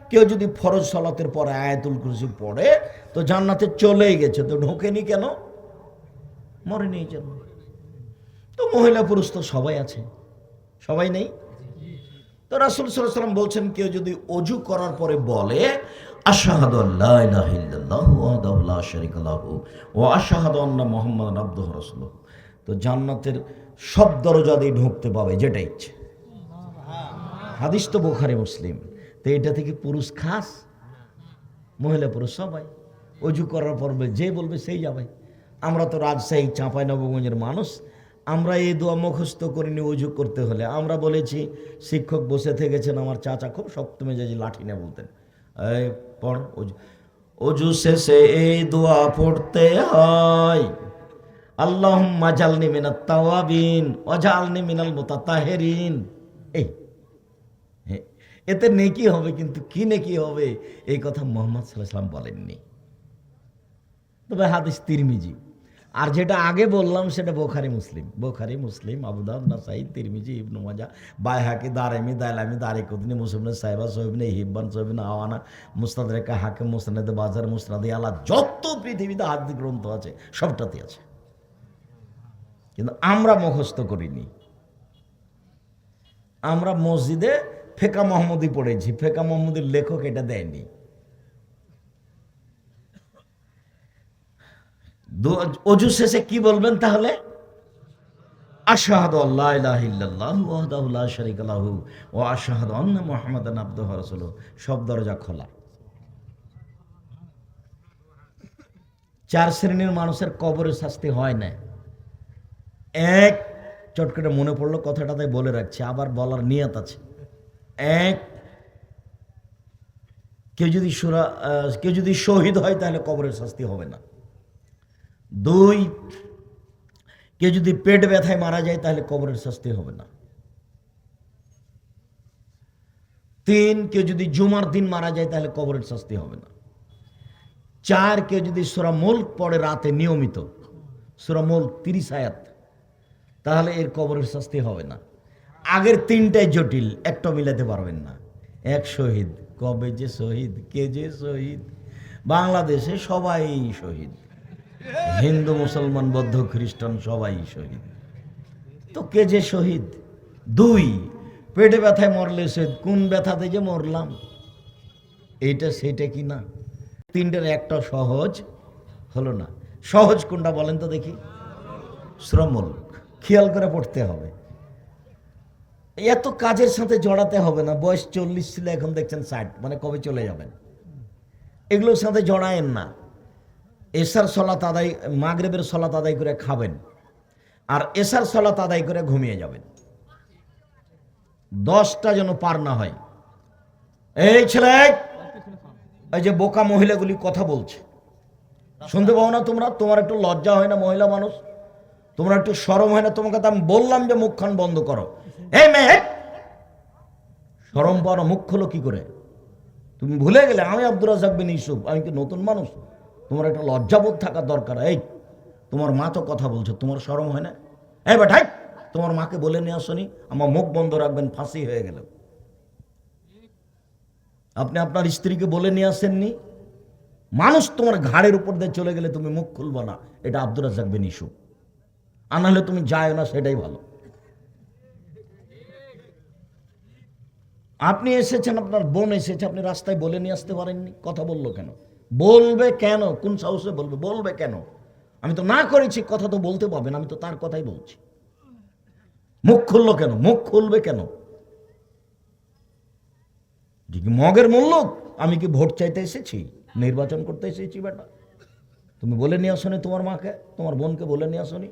কেউ যদি ফরজ সালাতের পরে আয়াতুল কুরসি পড়ে তো জান্নাতে চলেই গেছে, তো ঢোকেনি কেন? মরেনি এই জন্য। তো মহিলা পুরুষ তো সবাই আছে, সবাই নেই। তো রাসূল সাল্লাল্লাহু আলাইহি ওয়াসাল্লাম বলছেন, কেউ যদি অজু করার পরে বলে আশহাদু আল্লা ইলাহা ইল্লাল্লাহু ওয়াহদাহু লা শারীকা লাহু ওয়া আশহাদু আন্না মুহাম্মাদান আবদুহু ওয়া রাসূলুহু, তো জান্নাতের সব দরজা দিয়ে ঢুকতে পাবে, যেটা ইচ্ছে। হাদিস তো বুখারী মুসলিম। তো এটা থেকে পুরুষ খাস, মহিলা পুরুষ সবাই অজু করার পর যে বলবে সেই যাবে। আমরা তো রাজশাহী চাঁপাইনবাবগঞ্জের মানুষ, আমরা এই দোয়া মুখস্থ করিনি অজু করতে হলে। আমরা বলেছি, শিক্ষক বসে থেকেছেন, আমার চাচা খুব শক্ত মেজাজি লাঠি না বলতেন, এই পড় অজু, অজু শেষে এই দোয়া পড়তে হয়, আল্লাহুম্মা জালনি মিনাত তাওয়াবিন ওয়াজআলনি মিনাল মুতাতাহিরিন। এতে নেকি হবে, কিন্তু কি নেকি হবে এই কথা মুহাম্মদ সাল্লাল্লাহু আলাইহি ওয়াসাল্লাম বলেননি। তবে হাদিস তিরমিজি। আর যেটা আগে বললাম সেটা বুখারী মুসলিম, আবু দাউদ, নাসাই, তিরমিজি, ইবনে মাজাহ, বাইহাকি, দারামি, দাইলামি, দারিকুতনি, মুসলিম সাহিবা, সহিহ ইবনে হিব্বান, সহিহ ইবনে আওয়ানা, মুস্তাদরাক হাকিম, মুসনাদ বাজার, মুসনাদ আলা, যত পৃথিবীতে হাদিস গ্রন্থ আছে সবটাতে আছে, কিন্তু আমরা মুখস্থ করিনি। আমরা মসজিদে ফেকা মোহাম্মদী পড়েছি, ফেকা মোহাম্মদীর লেখক এটা দেয়নি। অজু শেষে কি বলবেন তাহলে? আশহাদু আল্লা ইলাহা ইল্লাল্লাহু ওয়াহদাহু লা শারীকা লাহু ওয়া আশহাদু আন্না মুহাম্মাদান আবদুহু ওয়া রাসূলুহু। সব দরজা খোলা। 4 শ্রেণীর মানুষের কবরে শাস্তি হয় না। এক, চট করে মনে পড়লো কথাটা, তাই বলে রাখছি, আবার বলার নিয়ত আছে। এক, কেউ যদি শহীদ হয় তাহলে কবরের শাস্তি হবে না। 2, কেউ যদি পেট ব্যথায় মারা যায় তাহলে কবরের শাস্তি হবে না। 3, কেউ যদি জুমার দিন মারা যায় তাহলে কবরের শাস্তি হবে না। 4, কেউ যদি সূরা মুলক পড়ে রাতে নিয়মিত, সূরা মুলক 30 আয়াত, তাহলে এর কবরের শাস্তি হবে না। আগের 3টাই জটিল, একটা মিলাতে পারবেন না। এক, শহীদ। কবে যে শহীদ, কে যে শহীদ? বাংলাদেশে সবাই শহীদ, হিন্দু, মুসলমান, বৌদ্ধ, খ্রিস্টান সবাই শহীদ। তো কে যে শহীদ? 2, পেটে ব্যথায় মরলে শহীদ, কোন ব্যথাতে যে মরলাম, এইটা সেইটা কি না? 3টার একটা সহজ হলো না। সহজ কোনটা বলেন তো দেখি? সূরা মুলক। খেয়াল করে পড়তে হবে, এত কাজের সাথে জড়াতে হবে না। বয়স 40 ছিল, এখন দেখছেন 60, মানে কবে চলে যাবেন, এগুলোর সাথে জড়ায়েন না। এশার সালাত আদায়, মাগরিবের সালাত আদায় করে খাবেন, আর এশার সালাত আদায় করে ঘুমিয়ে যাবেন। 10টা যেন পার না হয়। এই ছেলে, এই যে বোকা মহিলাগুলি কথা বলছে, শুনতে পাও না তোমরা? তোমার একটু লজ্জা হয় না? মহিলা মানুষ, তোমরা একটু শরম হয় না? তোমাকে তো আমি বললাম যে মুখখান বন্ধ করো। এই মেয়ে, শরম পাও না? মুখ খোলো কি করে? তুমি ভুলে গেলে আমি আব্দুর রাজ্জাক বিন ইউসুফ, আমি কি নতুন মানুষ? তোমার একটা লজ্জাবোধ থাকার দরকার। এই, তোমার মা তো কথা বলছো, তোমার শরম হয় না? এই বেটাই, তোমার মাকে বলে নিয়ে আসনি আমার মুখ বন্ধ রাখবেন, ফাঁসি হয়ে গেল। আপনি আপনার স্ত্রীকে বলে নিয়ে আসেননি? মানুষ তোমার ঘাড়ের উপর দিয়ে চলে গেলে তুমি মুখ খুলবো না, এটা আব্দুর রাজ্জাক বিন ইউসুফ। আর নাহলে তুমি যাও না, সেটাই ভালো। আপনি এসেছেন, আপনার বোন এসেছে, আপনি রাস্তায় বলে নিয়ে আসতে পারেননি? কথা বললো কেন? বলবে কেন? কোন সাহসে বলবে? বলবে কেন? আমি তো না করেছি, কথা তো বলতে পারবেন, আমি তো তার কথাই বলছি। মুখ খুললো কেন? মুখ খুলবে কেন? মগের মূল্য, আমি কি ভোট চাইতে এসেছি? নির্বাচন করতে এসেছি বেটা? তুমি বলে নিয়ে আসনি তোমার মাকে, তোমার বোনকে বলে নিয়ে আসনি?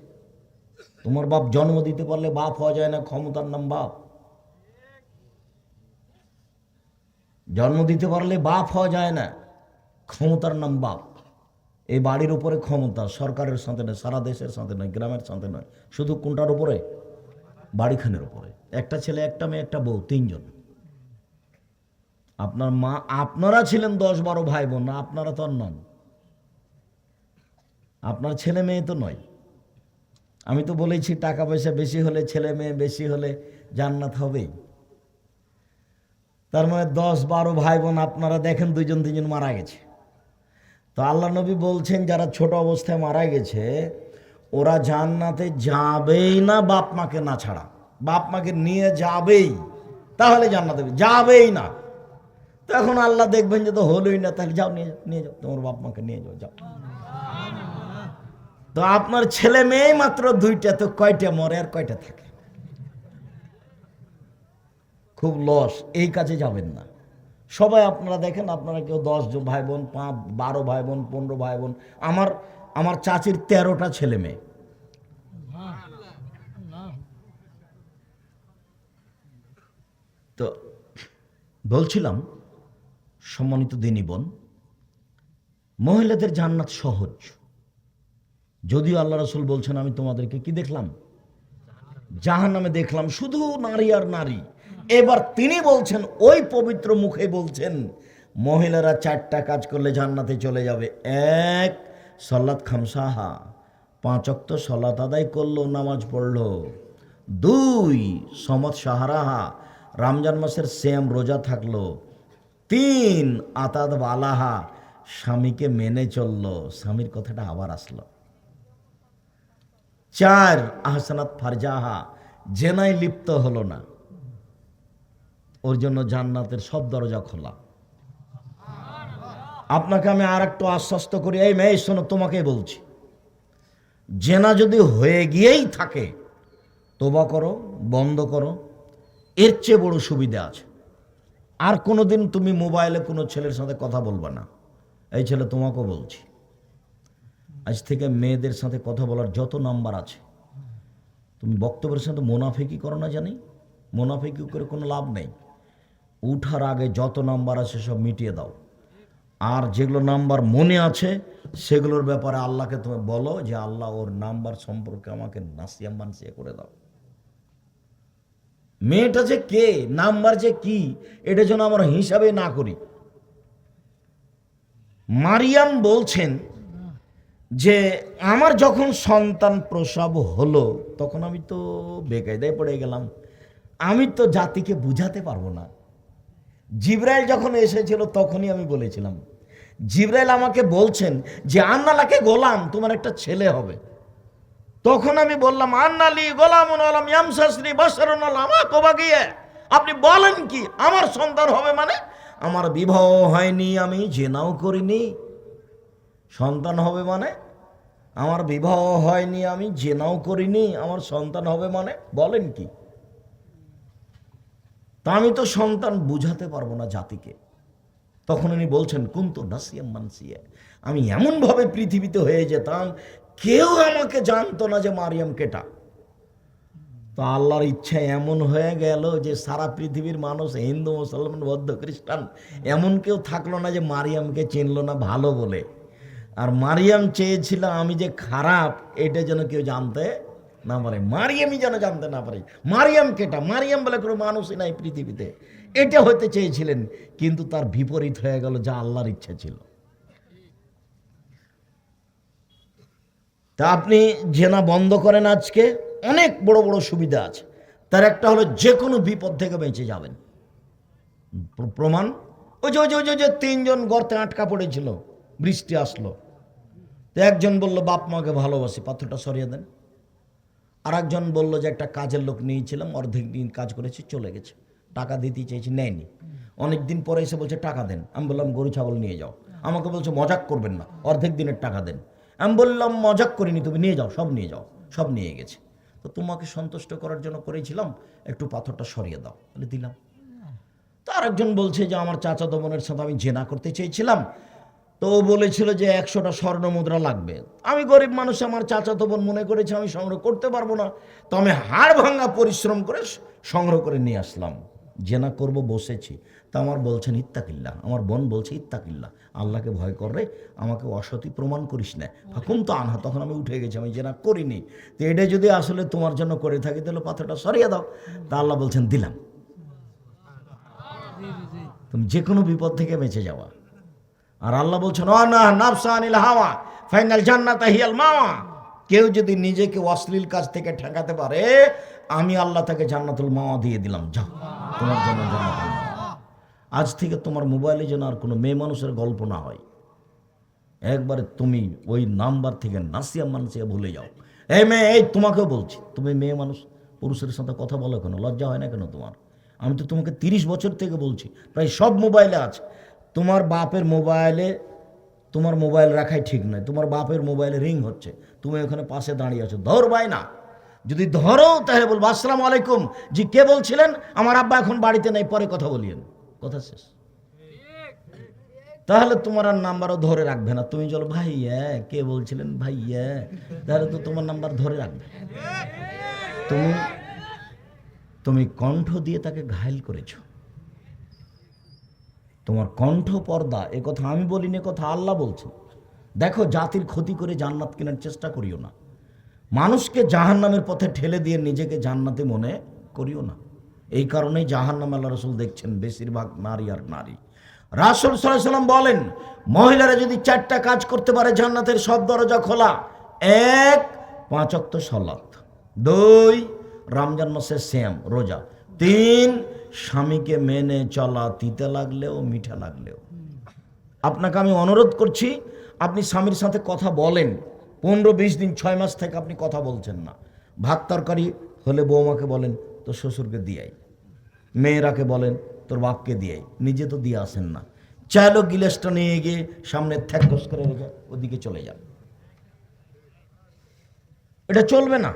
তোমার বাপ জন্ম দিতে পারলে বাপ হওয়া যায় না, ক্ষমতার নাম বাপ। জন্ম দিতে পারলে বাপ হওয়া যায় না, ক্ষমতার নাম বাপ। এই বাড়ির উপরে ক্ষমতা সরকারের সাথে নয়, সারা দেশের সাথে নয়, গ্রামের সাথে নয়, শুধু কোনটার উপরে? বাড়িখানের উপরে। একটা ছেলে, একটা মেয়ে, একটা বউ, 3 জন। আপনার মা, আপনারা ছিলেন 10-12 ভাই বোন, না? আপনারা তো আর নন, আপনার ছেলে মেয়ে তো নয়। আমি তো বলেছি টাকা পয়সা বেশি হলে, ছেলে মেয়ে বেশি হলে জান্নাত হবেই। তার মানে 10-12 ভাই বোন আপনারা দেখেন দুইজন দুইজন মারা গেছে। তো আল্লাহ নবী বলছেন যারা ছোট অবস্থায় মারা গেছে ওরা জান্নাতে যাবেই না বাপ মাকে না ছাড়া। বাপ মাকে নিয়ে যাবেই, তাহলে জান্নাতে যাবেই না। তো এখন আল্লাহ দেখবেন যে তো হলোই না, তাহলে যাও নিয়ে যাও, নিয়ে যাও তোমার বাপ মাকে নিয়ে যাও, যাও। তো আপনার ছেলে মেয়ে মাত্র 2টা, তো কয়টা মরে আর কয়টা থাকে? খুব লস, এই কাজে যাবেন না। সবাই আপনারা দেখেন, আপনারা কেউ 10 ভাই বোন, 12 ভাই বোন, 15 ভাই বোন। আমার চাচির 13টা ছেলে মেয়ে। তো বলছিলাম সম্মানিত দিনী বোন, মহিলাদের জান্নাত সহজ, যদিও আল্লাহ রাসূল বলছেন আমি তোমাদেরকে কি দেখলাম? জাহান্নামে দেখলাম, শুধু নারী আর নারী। এবার তিনি বলছেন, ওই পবিত্র মুখে বলছেন মহিলারা 4টা কাজ করলে জান্নাতে চলে যাবে। 1, সালাত খামসাহা, 5 ওয়াক্ত সালাত আদায় করলো, নামাজ পড়লো। 2, সমত সাহারাহা, রমজান মাসের সিয়াম রোজা থাকলো। 3, আতাদ বালাহা, স্বামীকে মেনে চললো। স্বামীর কথাটা আবার আসলো। 4, আহসানাত ফারজাহা, জেনায় লিপ্ত হলো না। ওর জন্য জান্নাতের সব দরজা খোলা। আপনাকে আমি আর একটু আশ্বস্ত করি, এই মেয়ে শোনো, তোমাকেই বলছি, জেনা যদি হয়ে গিয়েই থাকে তোবা করো, বন্ধ করো, এর চেয়ে বড় সুবিধা আছে। আর কোনোদিন তুমি মোবাইলে কোনো ছেলের সাথে কথা বলবা না। এই ছেলে তোমাকেও বলছি, আজ থেকে মেয়েদের সাথে কথা বলার যত নাম্বার আছে, তুমি বক্তব্যের সাথে মোনাফিকি করো না জানি, মোনাফিকি করে কোনো লাভ নেই। উঠার আগে যত নাম্বার আছে সব মিটিয়ে দাও। আর যেগুলো নাম্বার মনে আছে সেগুলোর ব্যাপারে আল্লাহকে তুমি বলো যে আল্লাহ ওর নাম্বার সম্পর্কে আমাকে নাসিয়া মানসিয়া করে দাও। মেয়েটা যে কে, নাম্বার যে কি, এটা যেন আমরা হিসাবে না করি। মারিয়াম বলছেন যে আমার যখন সন্তান প্রসব হলো তখন আমি তো বেকায়দায় পড়ে গেলাম, আমি তো জাতিকে বুঝাতে পারবো না। জিবরাইল যখন এসেছিল তখনই আমি বলেছিলাম, জিবরাইল আমাকে বলছেন যে আন্নালাকে গোলাম, তোমার একটা ছেলে হবে। তখন আমি বললাম আন্নালি গোলামুন আলাম ইয়ামসাসনি বাশারুন আলামা কোবাগিয়ে, আপনি বলেন কি আমার সন্তান হবে? মানে আমার বিবাহ হয়নি, আমি জেনাও করিনি। সন্তান হবে মানে আমার বিবাহ হয়নি, আমি জেনাও করিনি, আমার সন্তান হবে মানে বলেন কি? তা আমি তো সন্তান বুঝাতে পারবো না জাতিকে। তখন উনি বলছেন কুনতু নাসিয়াম মানসিয়া, আমি এমনভাবে পৃথিবীতে হয়ে যেতাম কেউ আমাকে জানতো না যে মারিয়াম কেটা। তো আল্লাহর ইচ্ছা এমন হয়ে গেল যে সারা পৃথিবীর মানুষ, হিন্দু, মুসলমান, বৌদ্ধ, খ্রিস্টান, এমন কেউ থাকলো না যে মারিয়ামকে চিনলো না ভালো বলে। আর মারিয়াম চেয়েছিল আমি যে খারাপ এটা যেন কেউ জানতে না পারে, মারিয়ামই যেন জানতে না পারে মারিয়াম কেটা, মারিয়াম বলে কোনো মানুষই নাই পৃথিবীতে, এটা হতে চেয়েছিলেন। কিন্তু তার বিপরীত হয়ে গেল যা আল্লাহর ইচ্ছা ছিল। তা আপনি জেনা বন্ধ করেন, আজকে অনেক বড় বড় সুবিধা আছে। তার একটা হলো যে কোনো বিপদ থেকে বেঁচে যাবেন। প্রমাণ ওই যে 3 জন গর্তে আটকা পড়েছিল, বৃষ্টি আসলো, তো একজন বলল বাপ মাকে ভালোবাসি, পাথরটা সরিয়ে দেন। আর একজন বললো যে একটা কাজের লোক নিয়েছিলাম, অর্ধেক দিন কাজ করেছি চলে গেছে, টাকা দিতে চেয়েছি নেয়নি, অনেক দিন পরে এসে বলছে টাকা দেন। আমি বললাম গরু ছাগল নিয়ে যাও। আমাকে বলছে মজাক করবেন না, অর্ধেক দিনের টাকা দেন। আমি বললাম মজাক করিনি, তুমি নিয়ে যাও, সব নিয়ে যাও। সব নিয়ে গেছে। তো তোমাকে সন্তুষ্ট করার জন্য করেছিলাম, একটু পাথরটা সরিয়ে দাও, বলে দিলাম। তো আরেকজন বলছে যে আমার চাচাতো বোনের সাথে আমি জেনা করতে চেয়েছিলাম, তো ও বলেছিল যে 100টা স্বর্ণ মুদ্রা লাগবে। আমি গরিব মানুষ, আমার চাচাতো বোন মনে করেছে আমি সংগ্রহ করতে পারবো না, তো আমি হাড় ভাঙা পরিশ্রম করে সংগ্রহ করে নিয়ে আসলাম। জেনা করব বসেছি, তা আমার বলছেন ইত্তাকিল্লাহ, আমার বোন বলছে ইত্তাকিল্লাহ, আল্লাহকে ভয় করে, আমাকে অসতী প্রমাণ করিস না। ফাকুম তো আনহা, তখন আমি উঠে গেছি, আমি জেনা করিনি। তো এটা যদি আসলে তোমার জন্য করে থাকি তাহলে পাথরটা সরিয়ে দাও। তা আল্লাহ বলছেন দিলাম। তুমি যে কোনো বিপদ থেকে বেঁচে যাওয়া। আর আল্লাহ বলছেন না নাফসা আনিল হাওয়া ফাইনাল জান্নাতা হিয়াল মাওয়া, কেউ যদি নিজেকে অশ্লীল কাজ থেকে ঠেকাতে পারে আমি আল্লাহ তাকে জান্নাতুল মাওয়া দিয়ে দিলাম, যাও তোমার জন্য জান্নাতুল মাওয়া। আজ থেকে তোমার মোবাইলে যেন আর কোনো মেয়ে মানুষের গল্প না হয়। একবারে তুমি ওই নাম্বার থেকে নাসিয়া মানসিয়া ভুলে যাও। এই মেয়ে, এই তোমাকেও বলছি, তুমি মেয়ে মানুষ, পুরুষের সাথে কথা বলো কেন? লজ্জা হয় না কেন তোমার? আমি তো তোমাকে 30 বছর থেকে বলছি, প্রায় সব মোবাইলে আছে। তোমার বাপের মোবাইলে তোমার মোবাইল রাখাই ঠিক নয়। তোমার বাপের মোবাইলে রিং হচ্ছে, তুমি ওখানে পাশে দাঁড়িয়ে আছো, ধরবাই না। যদি ধরো তাহলে বলবো আসসালামু আলাইকুম, জি কে বলছিলেন? আমার আব্বা এখন বাড়িতে নেই, পরে কথা বলিয়েন, কথা শেষ। তাহলে তোমার আর নাম্বারও ধরে রাখবে না। তুমি চলো ভাইয়া, কে বলছিলেন ভাইয়া, তাহলে তো তোমার নাম্বার ধরে রাখবে। তুমি তুমি কণ্ঠ দিয়ে তাকে ঘায়েল করেছো। তোমার কণ্ঠ পর্দা, এ কথা আমি বলিনি, কথা আল্লাহ বলছেন। দেখো, জাতির ক্ষতি করে জান্নাত কেনার চেষ্টা করিও না। মানুষকে জাহান্নামের পথে ঠেলে দিয়ে নিজেকে জান্নাতে মনে করিও না। এই কারণেই জাহান্নাম আল্লাহ রাসূল দেখছেন বেশিরভাগ নারী আর নারী। রাসূল সাল্লাল্লাহু আলাইহি ওয়াসাল্লাম বলেন, মহিলারা যদি 4টা কাজ করতে পারে জান্নাতের সব দরজা খোলা। 1, 5 ওয়াক্ত সালাত। 2, রমজান মাসে সিয়াম রোজা। 3, স্বামীকে মেনে চলা, তিতে লাগলেও মিঠা লাগলেও। আপনাকে আমি অনুরোধ করছি, আপনি স্বামীর সাথে কথা বলেন। 15-20 দিন 6 মাস থেকে আপনি কথা বলছেন না। ভাত তরকারি হলে বৌমাকে বলেন তোর শ্বশুরকে দিয়াই, মেয়েরাকে বলেন তোর বাপকে দিয়াই, নিজে তো দিয়ে আসেন না। চাইলো গিলাসটা নিয়ে গিয়ে সামনে থ্যাকস করে রেখে ওদিকে চলে যান। এটা চলবে না।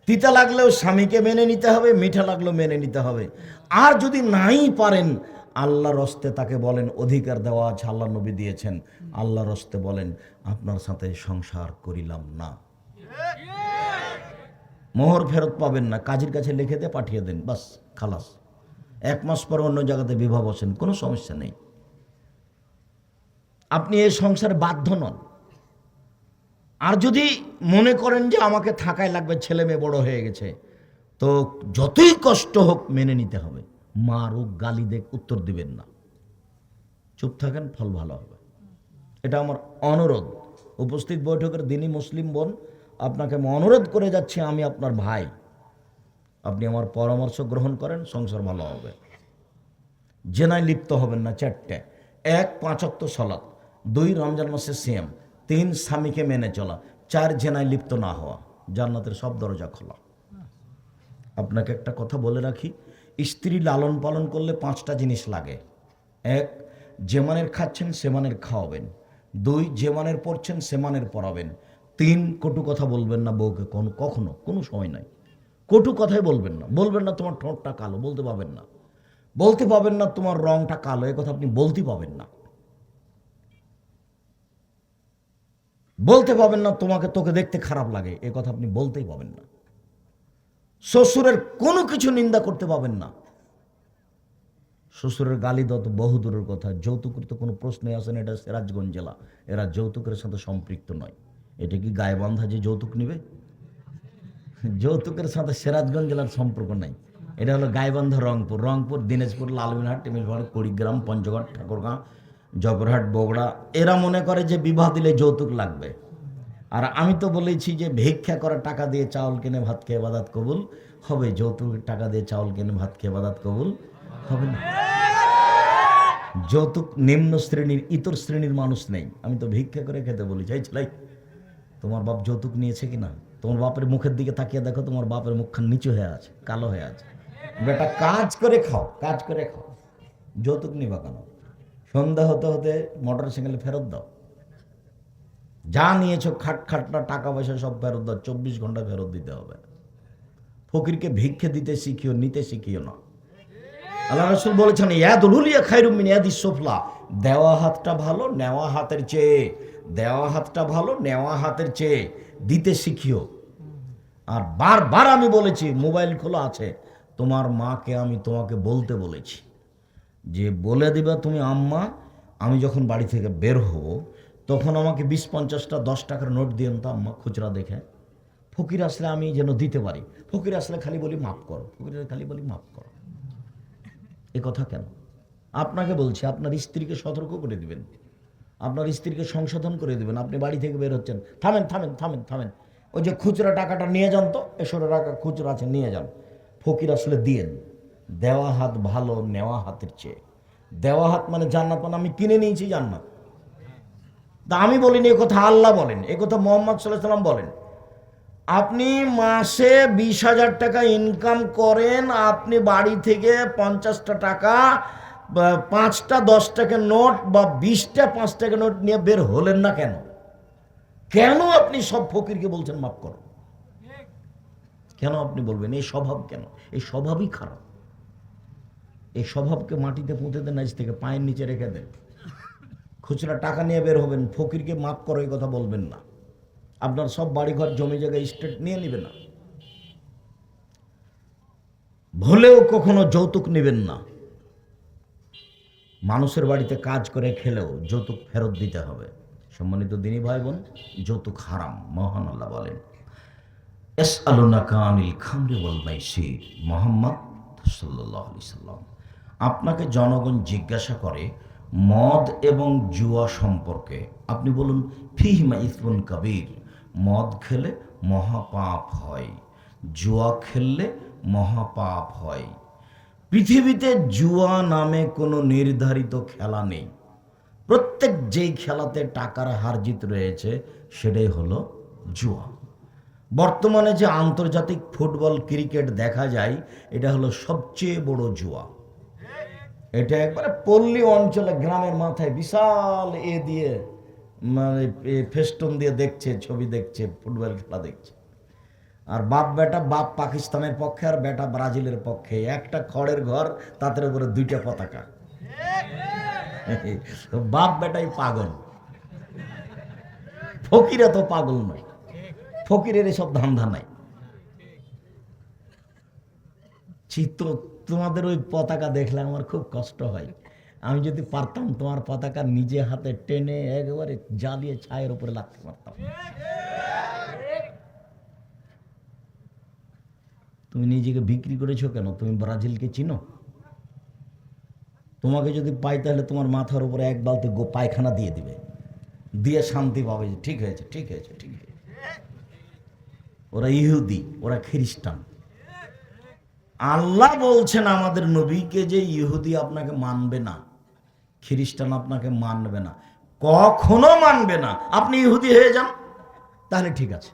তিতা লাগলেও স্বামীকে মেনে নিতে হবে, মিঠা লাগলেও মেনে নিতে হবে। আর যদি নাই পারেন, আল্লাহর হস্তে তাকে বলেন, অধিকার দেওয়া আছে, আল্লাহ নবী দিয়েছেন, আল্লাহর হস্তে বলেন আপনার সাথে সংসার করিলাম না। মোহর ফেরত পাবেন না, কাজীর কাছে লিখে দিয়ে পাঠিয়ে দেন, বাস খালাস। 1 মাস পর অন্য জায়গাতে বিবাহ বসেন, কোনো সমস্যা নেই। আপনি এই সংসারে বাধ্য নন। আর যদি মনে করেন যে আমাকে থাকাই লাগবে, ছেলে মেয়ে বড় হয়ে গেছে, তো যতই কষ্ট হোক মেনে নিতে হবে। মারুক, গালি দেখ, উত্তর দিবেন না, চুপ থাকেন, ফল ভালো হবে। এটা আমার অনুরোধ। উপস্থিত বৈঠকের দিনই মুসলিম বোন, আপনাকে আমি অনুরোধ করে যাচ্ছি, আমি আপনার ভাই, আপনি আমার পরামর্শ গ্রহণ করেন, সংসার ভালো হবে। জেনায় লিপ্ত হবেন না। 4টে: 1, 5 ওয়াক্ত সালাত। 2, রমজান মাসে সিয়াম। 3, স্বামীকে মেনে চলা। 4, জেনায় লিপ্ত না হওয়া। জান্নাতের সব দরজা খোলা। আপনাকে একটা কথা বলে রাখি, স্ত্রী লালন পালন করলে 5টা জিনিস লাগে। 1, যে মানের খাচ্ছেন সে মানের খাওয়াবেন। 2, যে মানের পড়ছেন সে মানের পড়াবেন। 3, কটু কথা বলবেন না বউকে, কখনো, কোনো সময় নাই। কটু কথাই বলবেন না। বলবেন না তোমার ঠোঁটটা কালো, বলতে পাবেন না। বলতে পাবেন না তোমার রংটা কালো, এ কথা আপনি বলতে পাবেন না। বলতে পাবেন না তোকে দেখতে খারাপ লাগে, এ কথা আপনি বলতেই পাবেন না। শ্বশুরের কোনো কিছু নিন্দা করতে পাবেন না। শ্বশুরের গালি দেওয়া তো বহু দূরের কথা, যৌতুকের তো কোনো প্রশ্নই আসে না। এটা সিরাজগঞ্জ জেলা, এরা যৌতুকের সাথে সম্পৃক্ত নয়। এটা কি গায়েবান্ধা যে যৌতুক নিবে? যৌতুকের সাথে সিরাজগঞ্জ জেলার সম্পর্ক নাই। এটা হলো গাইবান্ধা, রংপুর, দিনাজপুর, লালমিনহাট, টিমিলপাড়া, কুড়িগ্রাম, পঞ্চগড়, ঠাকুরগাঁ, জগরহাট, বগুড়া। এরা মনে করে যে বিবাহ দিলে যৌতুক লাগবে। আর আমি তো বলেছি যে ভিক্ষা করা টাকা দিয়ে চাউল কিনে ভাত খেয়ে ইবাদত কবুল হবে, যৌতুকের টাকা দিয়ে চাউল কিনে ভাত খেয়ে ইবাদত কবুল হবে না। যৌতুক নিম্ন শ্রেণীর, ইতর শ্রেণীর মানুষ নেই। আমি তো ভিক্ষা করে খেতে বলি। চাই ছেলাই, তোমার বাপ যৌতুক নিয়েছে কিনা? তোমার বাপের মুখের দিকে তাকিয়ে দেখো, তোমার বাপের মুখখান নিচু হয়ে আছে, কালো হয়ে আছে। বেটা কাজ করে খাও, কাজ করে খাও, যৌতুক নিবা কেন? সন্ধ্যা হতে হতে মোটর সাইকেলে ফেরত দাও। যা নিয়েছো খাটখাটনা টাকা পয়সা সব ফেরত দাও। 24 ঘন্টা ফেরত দিতে হবে। ফকিরকে ভিক্ষে দিতে শিখিও, নিতে শিখিও না। আল্লাহ রাসূল বলেছেন, ইয়াদুল উলিয়া খায়রুম মিন ইয়াদিস সুফলা। দেওয়া হাতটা ভালো নেওয়া হাতের চেয়ে, দেওয়া হাতটা ভালো নেওয়া হাতের চেয়ে। দিতে শিখিও। আর বারবার আমি বলেছি, মোবাইল খোলা আছে, তোমার মাকে আমি তোমাকে বলতে বলেছি যে বলে দিবা তুমি, আম্মা আমি যখন বাড়ি থেকে বের হব তখন আমাকে 20-50টা 10 টাকার নোট দিয়েন তো আম্মা, খুচরা দেখে। ফকির আসলে আমি যেন দিতে পারি। ফকির আসলে খালি বলি মাফ করো, ফকির খালি বলি মাফ করো। এ কথা কেন? আপনাকে বলছি, আপনার স্ত্রীকে সতর্ক করে দিবেন, আপনার স্ত্রীকে সংশোধন করে দিবেন। আপনি বাড়ি থেকে বের হচ্ছেন, থামেন থামেন থামেন থামেন, ওই যে খুচরা টাকাটা নিয়ে যান তো, 100 টাকা খুচরা আছে নিয়ে যান। ফকির আসলে দিয়েন। দেওয়া হাত ভালো নেওয়া হাতের চেয়ে। দেওয়া হাত মানে জান্নাত, মানে আমি কিনে নিয়েছি জান্নাত। তা আমি বলিনি, এ কথা আল্লাহ বলেন, এ কথা মুহাম্মদ সাল্লাল্লাহু আলাইহি ওয়াসাল্লাম বলেন। আপনি মাসে 20,000 টাকা ইনকাম করেন, আপনি বাড়ি থেকে 50টা টাকা বা 5টা 10 টাকার নোট বা 20টা 5 টাকার নোট নিয়ে বের হলেন না কেন? কেন আপনি সব ফকিরকে বলছেন মাফ করো? কেন আপনি বলবেন? এই স্বভাব কেন? এই স্বভাবই খারাপ। এই স্বভাবকে মাটিতে পুঁতে দেন, আজ থেকে পায়ের নিচে রেখে দেন। খুচরা টাকা নিয়ে বের হবেন, ফকিরকে মাফ করো এই কথা বলবেন না। আপনার সব বাড়িঘর জমি জায়গা স্টেট নিয়ে নেবেন না, ভুলেও কখনো যৌতুক নেবেন না। মানুষের বাড়িতে কাজ করে খেলেও যৌতুক ফেরত দিতে হবে। সম্মানিত দিনী ভাই বোন, যৌতুক হারাম। মহান আল্লাহ বলেন, ইয়াসআলুনাকা আনিল খামরি ওয়াল মাইসির। মুহাম্মদ সাল্লাল্লাহু আলাইহি সাল্লাম, আপনাকে জনগণ জিজ্ঞাসা করে মদ এবং জুয়া সম্পর্কে। আপনি বলুন, ফিহিমা ইসমুন কাবীর। মদ খেলে মহাপাপ হয়, জুয়া খেললে মহাপাপ হয়। পৃথিবীতে জুয়া নামে কোনো নির্ধারিত খেলা নেই। প্রত্যেক যেই খেলাতে টাকার হারজিত রয়েছে সেটাই হলো জুয়া। বর্তমানে যে আন্তর্জাতিক ফুটবল ক্রিকেট দেখা যায়, এটা হলো সবচেয়ে বড় জুয়া। এটা একবারে পল্লী অঞ্চলে গ্রামের মাথায় বিশাল দিয়ে মানে ফেস্টুন দিয়ে দেখছে, ছবি দেখছে, ফুটবল খেলা দেখছে। আর বাপ বেটা, বাপ পাকিস্তানের পক্ষে আর বেটা ব্রাজিলের পক্ষে। একটা খড়ের ঘর, তাদের উপরে 2টা পতাকা। বাপ বেটাই পাগল, ফকিরা তো পাগল নয়। ফকিরের এসব ধান্দা নাই। চিত্র, তোমাদের ওই পতাকা দেখলে আমার খুব কষ্ট হয়। আমি যদি পারতাম তোমার পতাকা নিজে হাতে টেনে একেবারে জ্বালিয়ে ছায়ের উপরে লাগতে পারতাম। তুমি নিজেকে বিক্রি করেছো কেন? তুমি ব্রাজিলকে চিনো? তোমাকে যদি পাই তাহলে তোমার মাথার উপরে এক বালতি পায়খানা দিয়ে দিবে, দিয়ে শান্তি পাবে যে ঠিক হয়েছে, ঠিক হয়েছে, ঠিক হয়েছে। ওরা ইহুদি, ওরা খ্রিস্টান। আল্লাহ বলছেন আমাদের নবীকে যে ইহুদি আপনাকে মানবে না, খ্রিস্টান আপনাকে মানবে না, কখনো মানবে না। আপনি ইহুদি হয়ে যান তাহলে ঠিক আছে,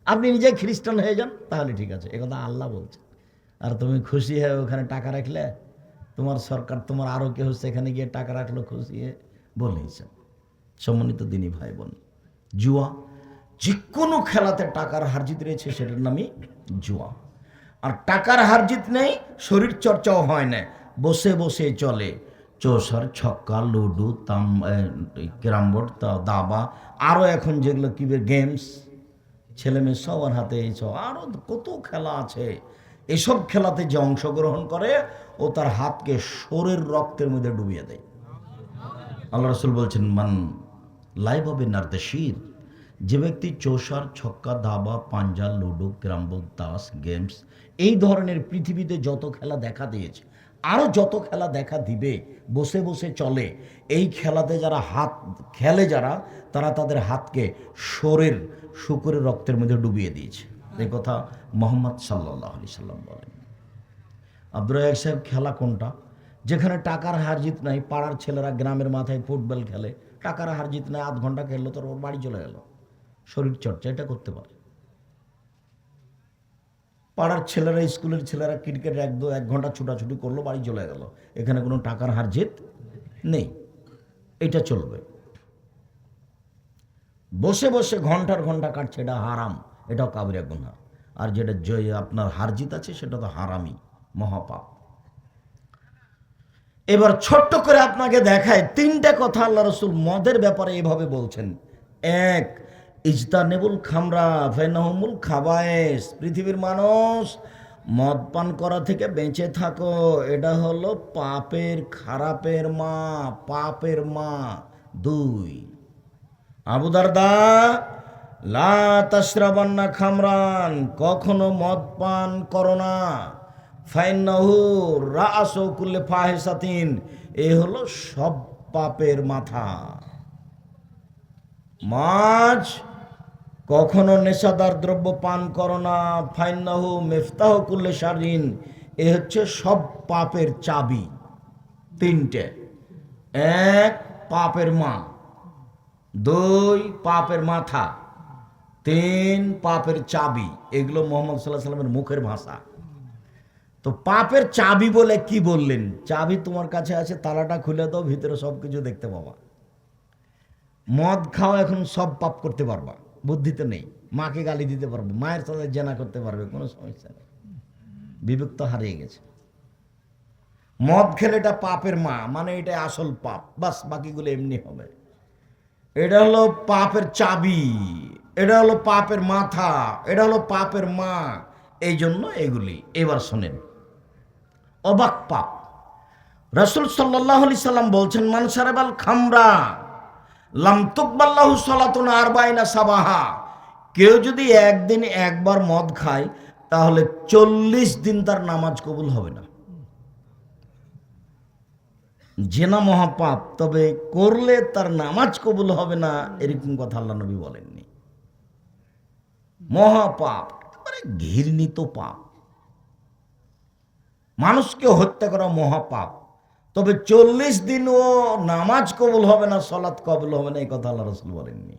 আপনি নিজে খ্রিস্টান হয়ে যান তাহলে ঠিক আছে। একথা আল্লাহ বলছে। আর তুমি খুশি হয়ে ওখানে টাকা রাখলে, তোমার সরকার, তোমার আরো কেউ সেখানে গিয়ে টাকা রাখলো খুশি হয়ে, বলেইছে। সম্মানিত দিনী ভাই বোন, জুয়া, যে কোনো খেলাতে টাকার হারজিত রয়েছে সেটার নামই জুয়া। আর টাকার হারজিত নেই, শরীর চর্চাও হয় না, বসে বসে চলে। চৌসার, ছক্কা, লুডু, ক্যারাম বোর্ড, দাবা, আরও এখন যেগুলো কি গেমস, ছেলে মেয়ে সবার হাতে এইসব আরও কত খেলা আছে। এসব খেলাতে যে অংশগ্রহণ করে ও তার হাতকে শরীর রক্তের মধ্যে ডুবিয়ে দেয়। আল্লাহ রাসূল বলছেন, মান লাইভ হবে নারদেশির। যে ব্যক্তি চৌসার, ছক্কা, দাবা, পাঞ্জা, লুডো, ক্যারামবোর্ড, তাস, গেমস, এই ধরনের পৃথিবীতে যত খেলা দেখা দিয়েছে, আরও যত খেলা দেখা দিবে, বসে বসে চলে, এই খেলাতে যারা হাত খেলে, যারা, তারা তাদের হাতকে শরীর শুকরের রক্তের মধ্যে ডুবিয়ে দিয়েছে। এই কথা মুহাম্মদ সাল্লাল্লাহু আলাইহি সাল্লাম বলেন। আব্দুর রাজ্জাক সাহেব, খেলা কোনটা? যেখানে টাকার হারজিত নাই, পাড়ার ছেলেরা গ্রামের মাথায় ফুটবল খেলে, টাকার হারজিত নাই, আধ ঘন্টা খেললো, তোর বাড়ি চলে গেল। শরীর চর্চা এটা করতে পারে। পাড়ার ছেলেরা, স্কুলের ছেলেরা ক্রিকেট 1 ঘন্টা ছুটাছুটি করলো, বাড়ি চলে গেল। এখানে কোনো টাকার হারজিত নেই, এটা চলবে। বসে বসে ঘন্টার ঘন্টা কাটছে, এটা হারাম, এটাও কাবিরা গুনাহ। আর যেটা আপনার হারজিত আছে সেটা তো হারামই, মহাপাপ। এবার ছোট্ট করে আপনাকে দেখায় 3টা কথা আল্লাহ রাসূল মদের ব্যাপারে এভাবে বলছেন। 1, ইজতানেবুল খামরা ফাইন্নাহুমুল খাবায়েস। পৃথিবীর মানুষ, মদ পান করা থেকে বেঁচে থাকো, এটা হলো পাপের, খারাপের মা, পাপের মা। 2, আবু দারদা, লা তাশরাবান্না খামরান, কখনো মদ পান করো না। ফাইন্নাহু রাসু কুল্লি ফাহিশাতিন, এ হলো সব পাপের মাথা। 5, কখনো নেশাদার দ্রব্য পান করো না। ফাইন্নাহু মিফতাহু কুল্লি শাররিন, এ হচ্ছে সব পাপের চাবি। তিনটে। এক, পাপের মা। দুই, পাপের মাথা। তিন, পাপের চাবি। এগুলো মোহাম্মদ সাল্লাল্লাহু আলাইহি সাল্লামের মুখের ভাষা। তো পাপের চাবি বলে কি বললেন? চাবি তোমার কাছে আছে, তালাটা খুলে দাও, ভিতরে সব কিছু দেখতে পাবা। মদ খাওয়া এখন সব পাপ করতে পারবা, বুদ্ধিতে নেই। মাকে গালি দিতে পারবে, মায়ের সাথে জেনা করতে পারবে, কোনো সমস্যা নেই। বিবেক তো হারিয়ে গেছে। মদ খেলে এটা পাপের মা, মানে এটা আসল পাপ, বাস বাকিগুলো এমনি হবে। এটা হলো পাপের চাবি, এটা হলো পাপের মাথা, এটা হলো পাপের মা। এই জন্য এগুলি। এবার শোনেন, অবাক পাপ। রাসূল সাল্লাল্লাহু আলাইহি সাল্লাম বলছেন, মান শারাবাল খামরা লাম তুকবাল্লাহু সালাতুন আরবাইনা সাবাহা। কেউ যদি একদিন একবার মদ খায়, তাহলে 40 দিন তার নামাজ কবুল হবে না। জেনা মহাপাপ, তবে করলে তার নামাজ কবুল হবে না, এরকম কথা আল্লাহ নবী বলেননি। মহাপাপ, একেবারে ঘৃণিত পাপ। মানুষকে হত্যা করা মহাপাপ, তবে 40 দিন ও নামাজ কবুল হবে না, সালাত কবুল হবে না, এই কথা আল্লাহ রাসূল বলেননি।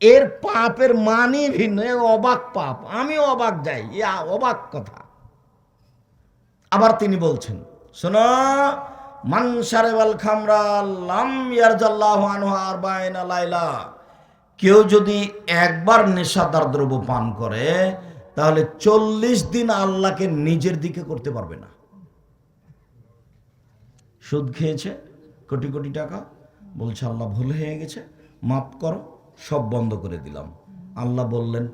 এর পাপের মানি ভিন্ন, অবাক পাপ। আমিও অবাক যাই, অবাক কথা। আবার তিনি বলছেন, শোনো, মান শারাবাল খামরা লাম ইয়ারজাল্লাহু আনহু আরবাইনা লাইলা। কেউ যদি একবার নেশাদার দ্রব্য পান করে, তাহলে 40 দিন আল্লাহকে নিজের দিকে করতে পারবে না। সুদ খেয়েছে কোটি কোটি টাকা, বলছে আল্লাহ ভুল হয়ে গেছে, মাফ করো, সব বন্ধ করে দিলাম। আল্লাহ বললেন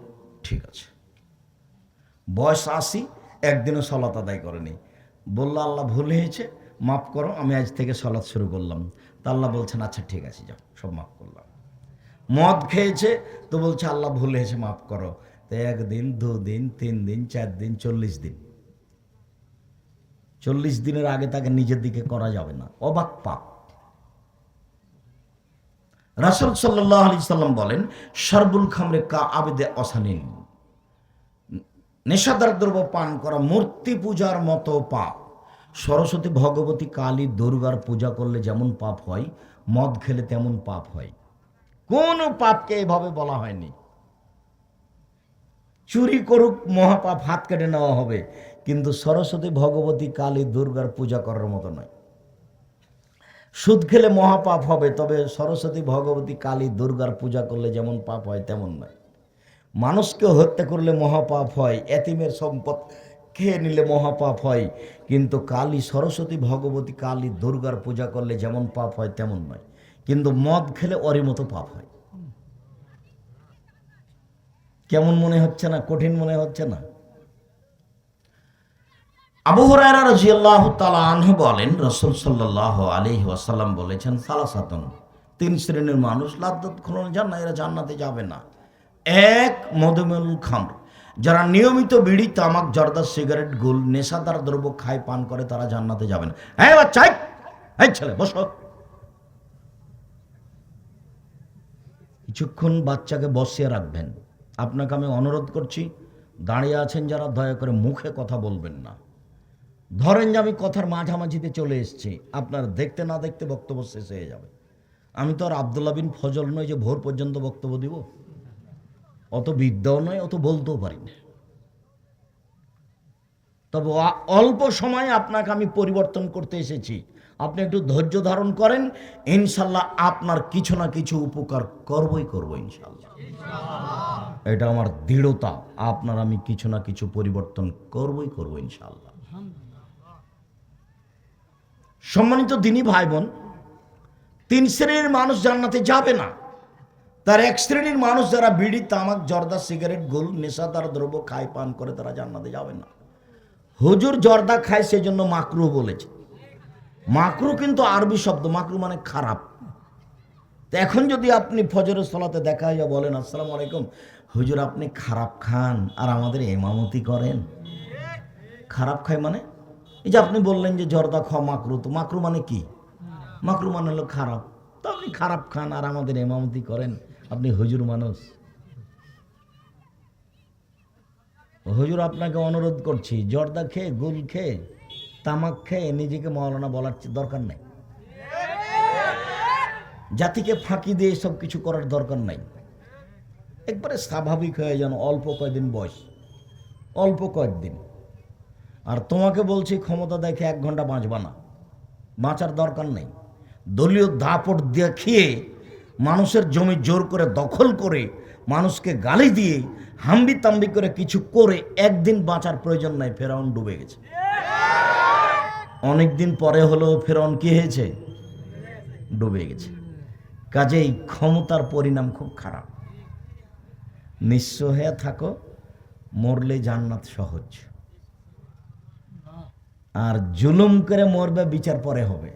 ঠিক আছে। বয়স 80, একদিনও সালাত আদায় করেনি, বলল আল্লাহ ভুল হয়েছে, মাফ করো, আমি আজ থেকে সালাত শুরু করলাম। তা আল্লাহ বলছেন আচ্ছা ঠিক আছে, যাও, সব মাফ করলাম। মদ খেয়েছে, তো বলছে আল্লাহ ভুল হয়েছে, মাফ করো। তো 1 দিন, 2 দিন, 3 দিন, 4 দিন, 40 দিন। 40 দিনের আগে তাকে নিজের দিকে করা যাবে না। অবাক পাপ। রাসূল সাল্লাল্লাহু আলাইহি সাল্লাম বলেন, শারবুল খামরে কা আবেদে অসানিন। নেশাদার দ্রব্য পান করা মূর্তি পূজার মতো পাপ। সরস্বতী, ভগবতী, কালী, দুর্গার পূজা করলে যেমন পাপ হয়, মদ খেলে তেমন পাপ হয়। কোন পাপকে এভাবে বলা হয়নি। চুরি করুক মহাপাপ, হাত কেটে নেওয়া হবে, কিন্তু সরস্বতী, ভগবতী, কালী, দুর্গার পূজা করার মতো নয়। সুদ খেলে মহাপাপ হবে, তবে সরস্বতী, ভগবতী, কালী, দুর্গার পূজা করলে যেমন পাপ হয় তেমন নয়। মানুষকে হত্যা করলে মহাপাপ হয়, এতিমের সম্পদ খেয়ে নিলে মহাপাপ হয়, কিন্তু কালী, সরস্বতী, ভগবতী, কালী, দুর্গার পূজা করলে যেমন পাপ হয় তেমন নয়। কিন্তু মদ খেলে ওরই মতো পাপ হয়। কেমন মনে হচ্ছে না? কঠিন মনে হচ্ছে না? আবু হুরায়রা রাদিয়াল্লাহু তাআলা আনহু বলেন, রাসূল সাল্লাল্লাহু আলাইহি ওয়াসাল্লাম বলেছেন, সালাসাতুন, 3 শ্রেণীর মানুষ লা ইয়াদখুলুন জান্নাহ, এরা জান্নাতে যাবে না। এক, মদুমেল খামর, যারা নিয়মিত বিড়ি, তামাক, জর্দা, সিগারেট, গুল, নেশাদার দ্রব্য খায়, পান করে, তারা জান্নাতে যাবে না। হ্যাঁ বাচ্চা, এই ছেলে বসো। কিছুক্ষণ বাচ্চাকে বসিয়ে রাখবেন। আপনাকে আমি অনুরোধ করছি, দাঁড়িয়ে আছেন যারা, দয়া করে মুখে কথা বলবেন না। ধরেন যে আমি কথার মাঝামাঝিতে চলে এসেছি, আপনার দেখতে না দেখতে বক্তব্য শেষ হয়ে যাবে। আমি তো আর আব্দুল্লাহ বিন ফজল নয় যে ভোর পর্যন্ত বক্তব্য দিব, অত বিদ্যাও নয়, অত বলতেও পারি না। তবে অল্প সময়ে আপনাকে আমি পরিবর্তন করতে এসেছি। আপনি একটু ধৈর্য ধারণ করেন, ইনশাল্লাহ আপনার কিছু না কিছু উপকার করবই করবো ইনশাল্লাহ। এটা আমার দৃঢ়তা, আপনার আমি কিছু না কিছু পরিবর্তন করবই করবো ইনশাল্লাহ। সম্মানিত দিনী ভাই বোন, 3 শ্রেণীর মানুষ জান্নাতে যাবে না। তার 1 শ্রেণীর মানুষ যারা বিড়ি, তামাক, জর্দা, সিগারেট, গুল, নেশাদার দ্রব্য খায়, পান করে, তারা জান্নাতে যাবে না। হুজুর জর্দা খায়, সেজন্য মাকরুহ বলেছে। মাকরুহ কিন্তু আরবি শব্দ, মাকরুহ মানে খারাপ। তো এখন যদি আপনি ফজরের সালাতে দেখা হয় বলেন, আসসালামু আলাইকুম হুজুর, আপনি খারাপ খান আর আমাদের ইমামতি করেন। খারাপ খায় মানে, এই যে আপনি বললেন যে জর্দা খাওয়া মাকরুহ, তো মাকরুহ মানে কি? মাকরুহ মানে হলো খারাপ। তো আপনি খারাপ খান আর আমাদের ইমামতি করেন, আপনি হুজুর মানুষ। হুজুর আপনাকে অনুরোধ করছি, জর্দা খেয়ে, গুল খেয়ে, তামাক খেয়ে নিজেকে মাওলানা বলার দরকার নেই। জাতিকে ফাঁকি দিয়ে সব কিছু করার দরকার নাই। একবারে স্বাভাবিক হয়ে যান, অল্প কয়েকদিন বয়স, অল্প কয়েকদিন। আর তোমাকে বলছি ক্ষমতা দেখে 1 ঘন্টা বাঁচবা না, বাঁচার দরকার নেই। দলীয় দাপট দেখিয়ে মানুষের জমি জোর করে দখল করে মানুষকে গালি দিয়ে হাম্বি তাম্বি করে কিছু করে একদিন বাঁচার প্রয়োজন নাই। ফেরাউন ডুবে গেছে, অনেকদিন পরে হলেও ফেরাউন কি হয়েছে? ডুবে গেছে। কাজেই ক্ষমতার পরিণাম খুব খারাপ। নিঃস্ব হয়ে থাকো, মরলে জান্নাত সহজ। আর জুলুম করে মরবে, বিচার পরে হবে।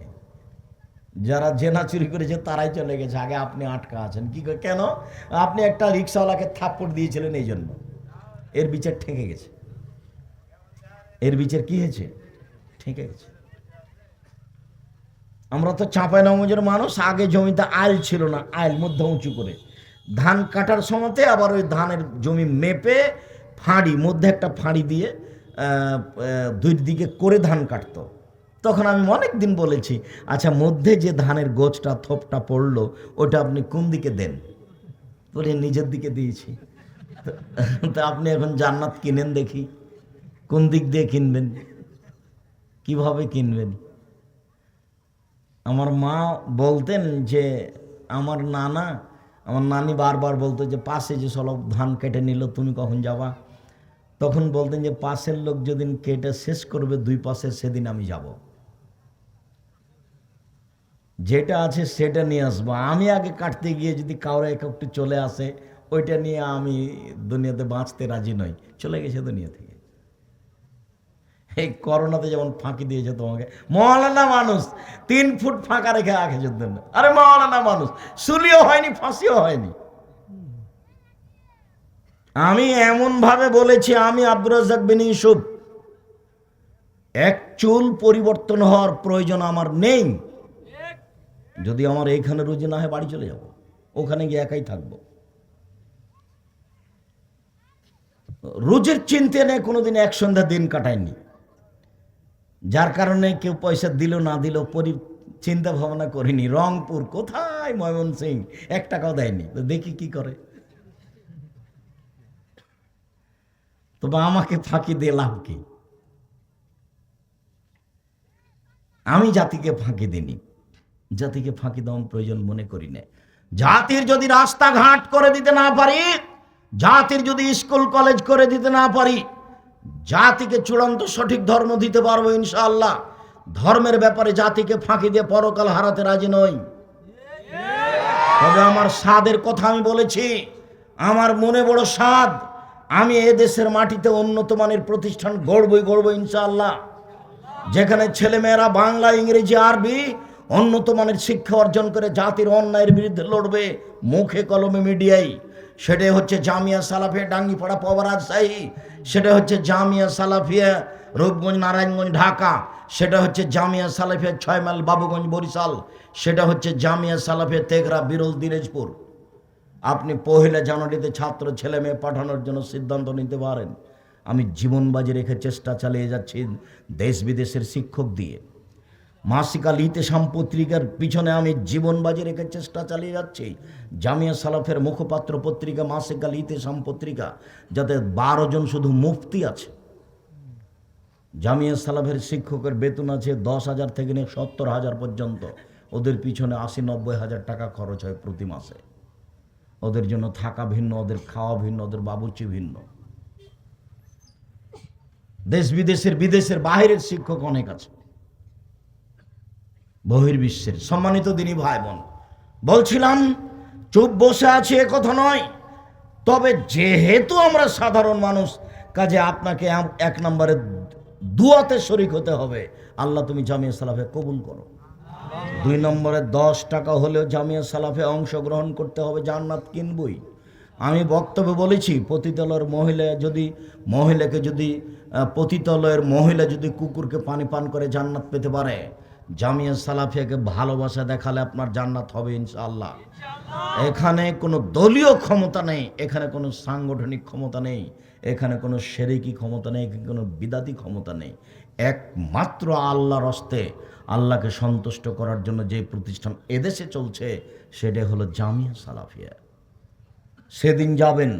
যারা জেনা চুরি করেছে তারাই চলে গেছে, আগে আপনি আটকা আছেন। কি করে? কেন? আপনি একটা রিক্সাওয়ালাকে থাপ্পড় দিয়েছিলেন, এই জন্য এর বিচার ঠেকে গেছে। এর বিচার কি হয়েছে? ঠেকে গেছে। আমরা তো চাঁপাইনবাবগঞ্জের মানুষ, আগে জমিতে আইল ছিল না, আইল মধ্যে উঁচু করে ধান কাটার সময়তে আবার ওই ধানের জমি মেপে ফাঁড়ি মধ্যে একটা ফাঁড়ি দিয়ে 2 দিকে করে ধান কাটতো। তখন আমি অনেক দিন বলেছি, আচ্ছা মধ্যে যে ধানের গোছটা থোপটা পড়লো ওটা আপনি কোন দিকে দেন? বলে নিজের দিকে দিয়েছি। তা আপনি এখন জান্নাত কিনেন দেখি, কোন দিক দিয়ে কিনবেন? কিভাবে কিনবেন? আমার মা বলতেন যে আমার নানি বারবার বলতো যে পাশে যে সব ধান কেটে নিল তুমি কখন যাবা? তখন বলতেন যে পাশের লোক যেদিন কেটে শেষ করবে 2 পাশে, সেদিন আমি যাব, যেটা আছে সেটা নিয়ে আসবো। আমি আগে কাটতে গিয়ে যদি কাউরে একটু চলে আসে, ওইটা নিয়ে আমি দুনিয়াতে বাঁচতে রাজি নই। চলে গেছে দুনিয়া থেকে। এই করোনাতে যেমন ফাঁকি দিয়েছে তোমাকে, মওলানা মানুষ 3 ফুট ফাঁকা রেখে আঁকেছে। আরে মওলানা মানুষ, সুলিও হয়নি, ফাঁসিও হয়নি। আমি এমন ভাবে বলেছি, আমি আব্দুর রাজ্জাক বিন ইউসুফ, এক চুল পরিবর্তন হওয়ার প্রয়োজন আমার নেই। যদি আমার এইখানে রুজি না হয় বাড়ি চলে যাব, ওখানে গিয়ে একাই থাকবো। রোজের চিন্তা নেই, কোনোদিন এক সন্ধ্যা দিন কাটায়নি। যার কারণে কেউ পয়সা দিল না দিল চিন্তা ভাবনা করিনি। রংপুর কোথায়, ময়মনসিং 1 টাকাও দেয়নি, তো দেখি কি করে। তবে আমাকে ফাঁকি দিয়ে লাভ কি? আমি জাতিকে ফাঁকি দিইনি, জাতিকে ফাঁকি দেওয়ার প্রয়োজন মনে করি না। জাতির যদি রাস্তাঘাট করে দিতে না পারি, জাতির যদি স্কুল কলেজ করে দিতে না পারি, জাতিকে চূড়ান্ত সঠিক ধর্ম দিতে পারবো ইনশাআল্লাহ। ধর্মের ব্যাপারে জাতিকে ফাঁকি দিয়ে পরকাল হারাতে রাজি নই। তবে আমার স্বাদের কথা আমি বলেছি, আমার মনে বড় স্বাদ, আমি এ দেশের মাটিতে উন্নত মানের প্রতিষ্ঠান গড়বই ইনশাআল্লাহ, যেখানে ছেলেমেয়েরা বাংলা, ইংরেজি, আরবি উন্নত মানের শিক্ষা অর্জন করে জাতির অন্যায়ের বিরুদ্ধে লড়বে মুখে কলমে মিডিয়ায়। সেটাই হচ্ছে জামিয়া সালাফিয়া ডাঙ্গিপাড়া পাওয়া রাজশাহী, সেটা হচ্ছে জামিয়া সালাফিয়া রূপগঞ্জ নারায়ণগঞ্জ ঢাকা, সেটা হচ্ছে জামিয়া সালাফিয়া 6 মাইল বাবুগঞ্জ বরিশাল, সেটা হচ্ছে জামিয়া সালাফিয়া তেঘরা বিরল দিনাজপুর। আপনি 1 জানুয়ারিতে ছাত্র ছেলে মেয়ে পাঠানোর জন্য সিদ্ধান্ত নিতে পারেন। আমি জীবন বাজি রেখে চেষ্টা চালিয়ে যাচ্ছি দেশ বিদেশের শিক্ষক দিয়ে। মাসিক আল ইতেসাম পত্রিকার পিছনে আমি জীবন বাজি রেখে চেষ্টা চালিয়ে যাচ্ছি। জামিয়া সালাফের মুখপাত্র পত্রিকা মাসিক আল ইতেসাম পত্রিকা, যাতে 12 জন শুধু মুফতি আছে। জামিয়া সালাফের শিক্ষকের বেতন আছে 10,000 থেকে নিয়ে 70,000 পর্যন্ত। ওদের পিছনে 80-90 হাজার টাকা খরচ হয় প্রতি মাসে। ওদের জন্য থাকা ভিন্ন, ওদের খাওয়া ভিন্ন, ওদের বাবুর্চি ভিন্ন। দেশ বিদেশের বাইরের শিক্ষক অনেক আছে, বহির্বিশ্বের। সম্মানিত দিনী ভাই বোন, বলছিলাম চুপ বসে আছে এ কথা নয়। তবে যেহেতু আমরা সাধারণ মানুষ, কাজে আপনাকে 1 নম্বরে দুয়াতে শরীক হতে হবে, আল্লাহ তুমি জামিয়া সালাফে কবুল করো। 2 নম্বরে 10 টাকা হলেও জামিয়া সালাফে অংশগ্রহণ করতে হবে, জান্নাত কিনবই। আমি বক্তব্যে বলেছি, পতিতালয়ের মহিলা যদি কুকুরকে পানি পান করে জান্নাত পেতে পারে, জামিয়া সালাফিয়াকে ভালোবাসা দেখালে আপনার জান্নাত হবে ইনশাআল্লাহ। এখানে কোনো দলীয় ক্ষমতা নেই, এখানে কোনো সাংগঠনিক ক্ষমতা নেই, এখানে কোনো শিরকি ক্ষমতা নেই, কোনো বিদাতি ক্ষমতা নেই। একমাত্র আল্লাহর হস্তে আল্লাহকে সন্তুষ্ট করার জন্য যে প্রতিষ্ঠান এদেশে চলছে সেটা হলো জামিয়া সালাফিয়া। সেদিন যাবেন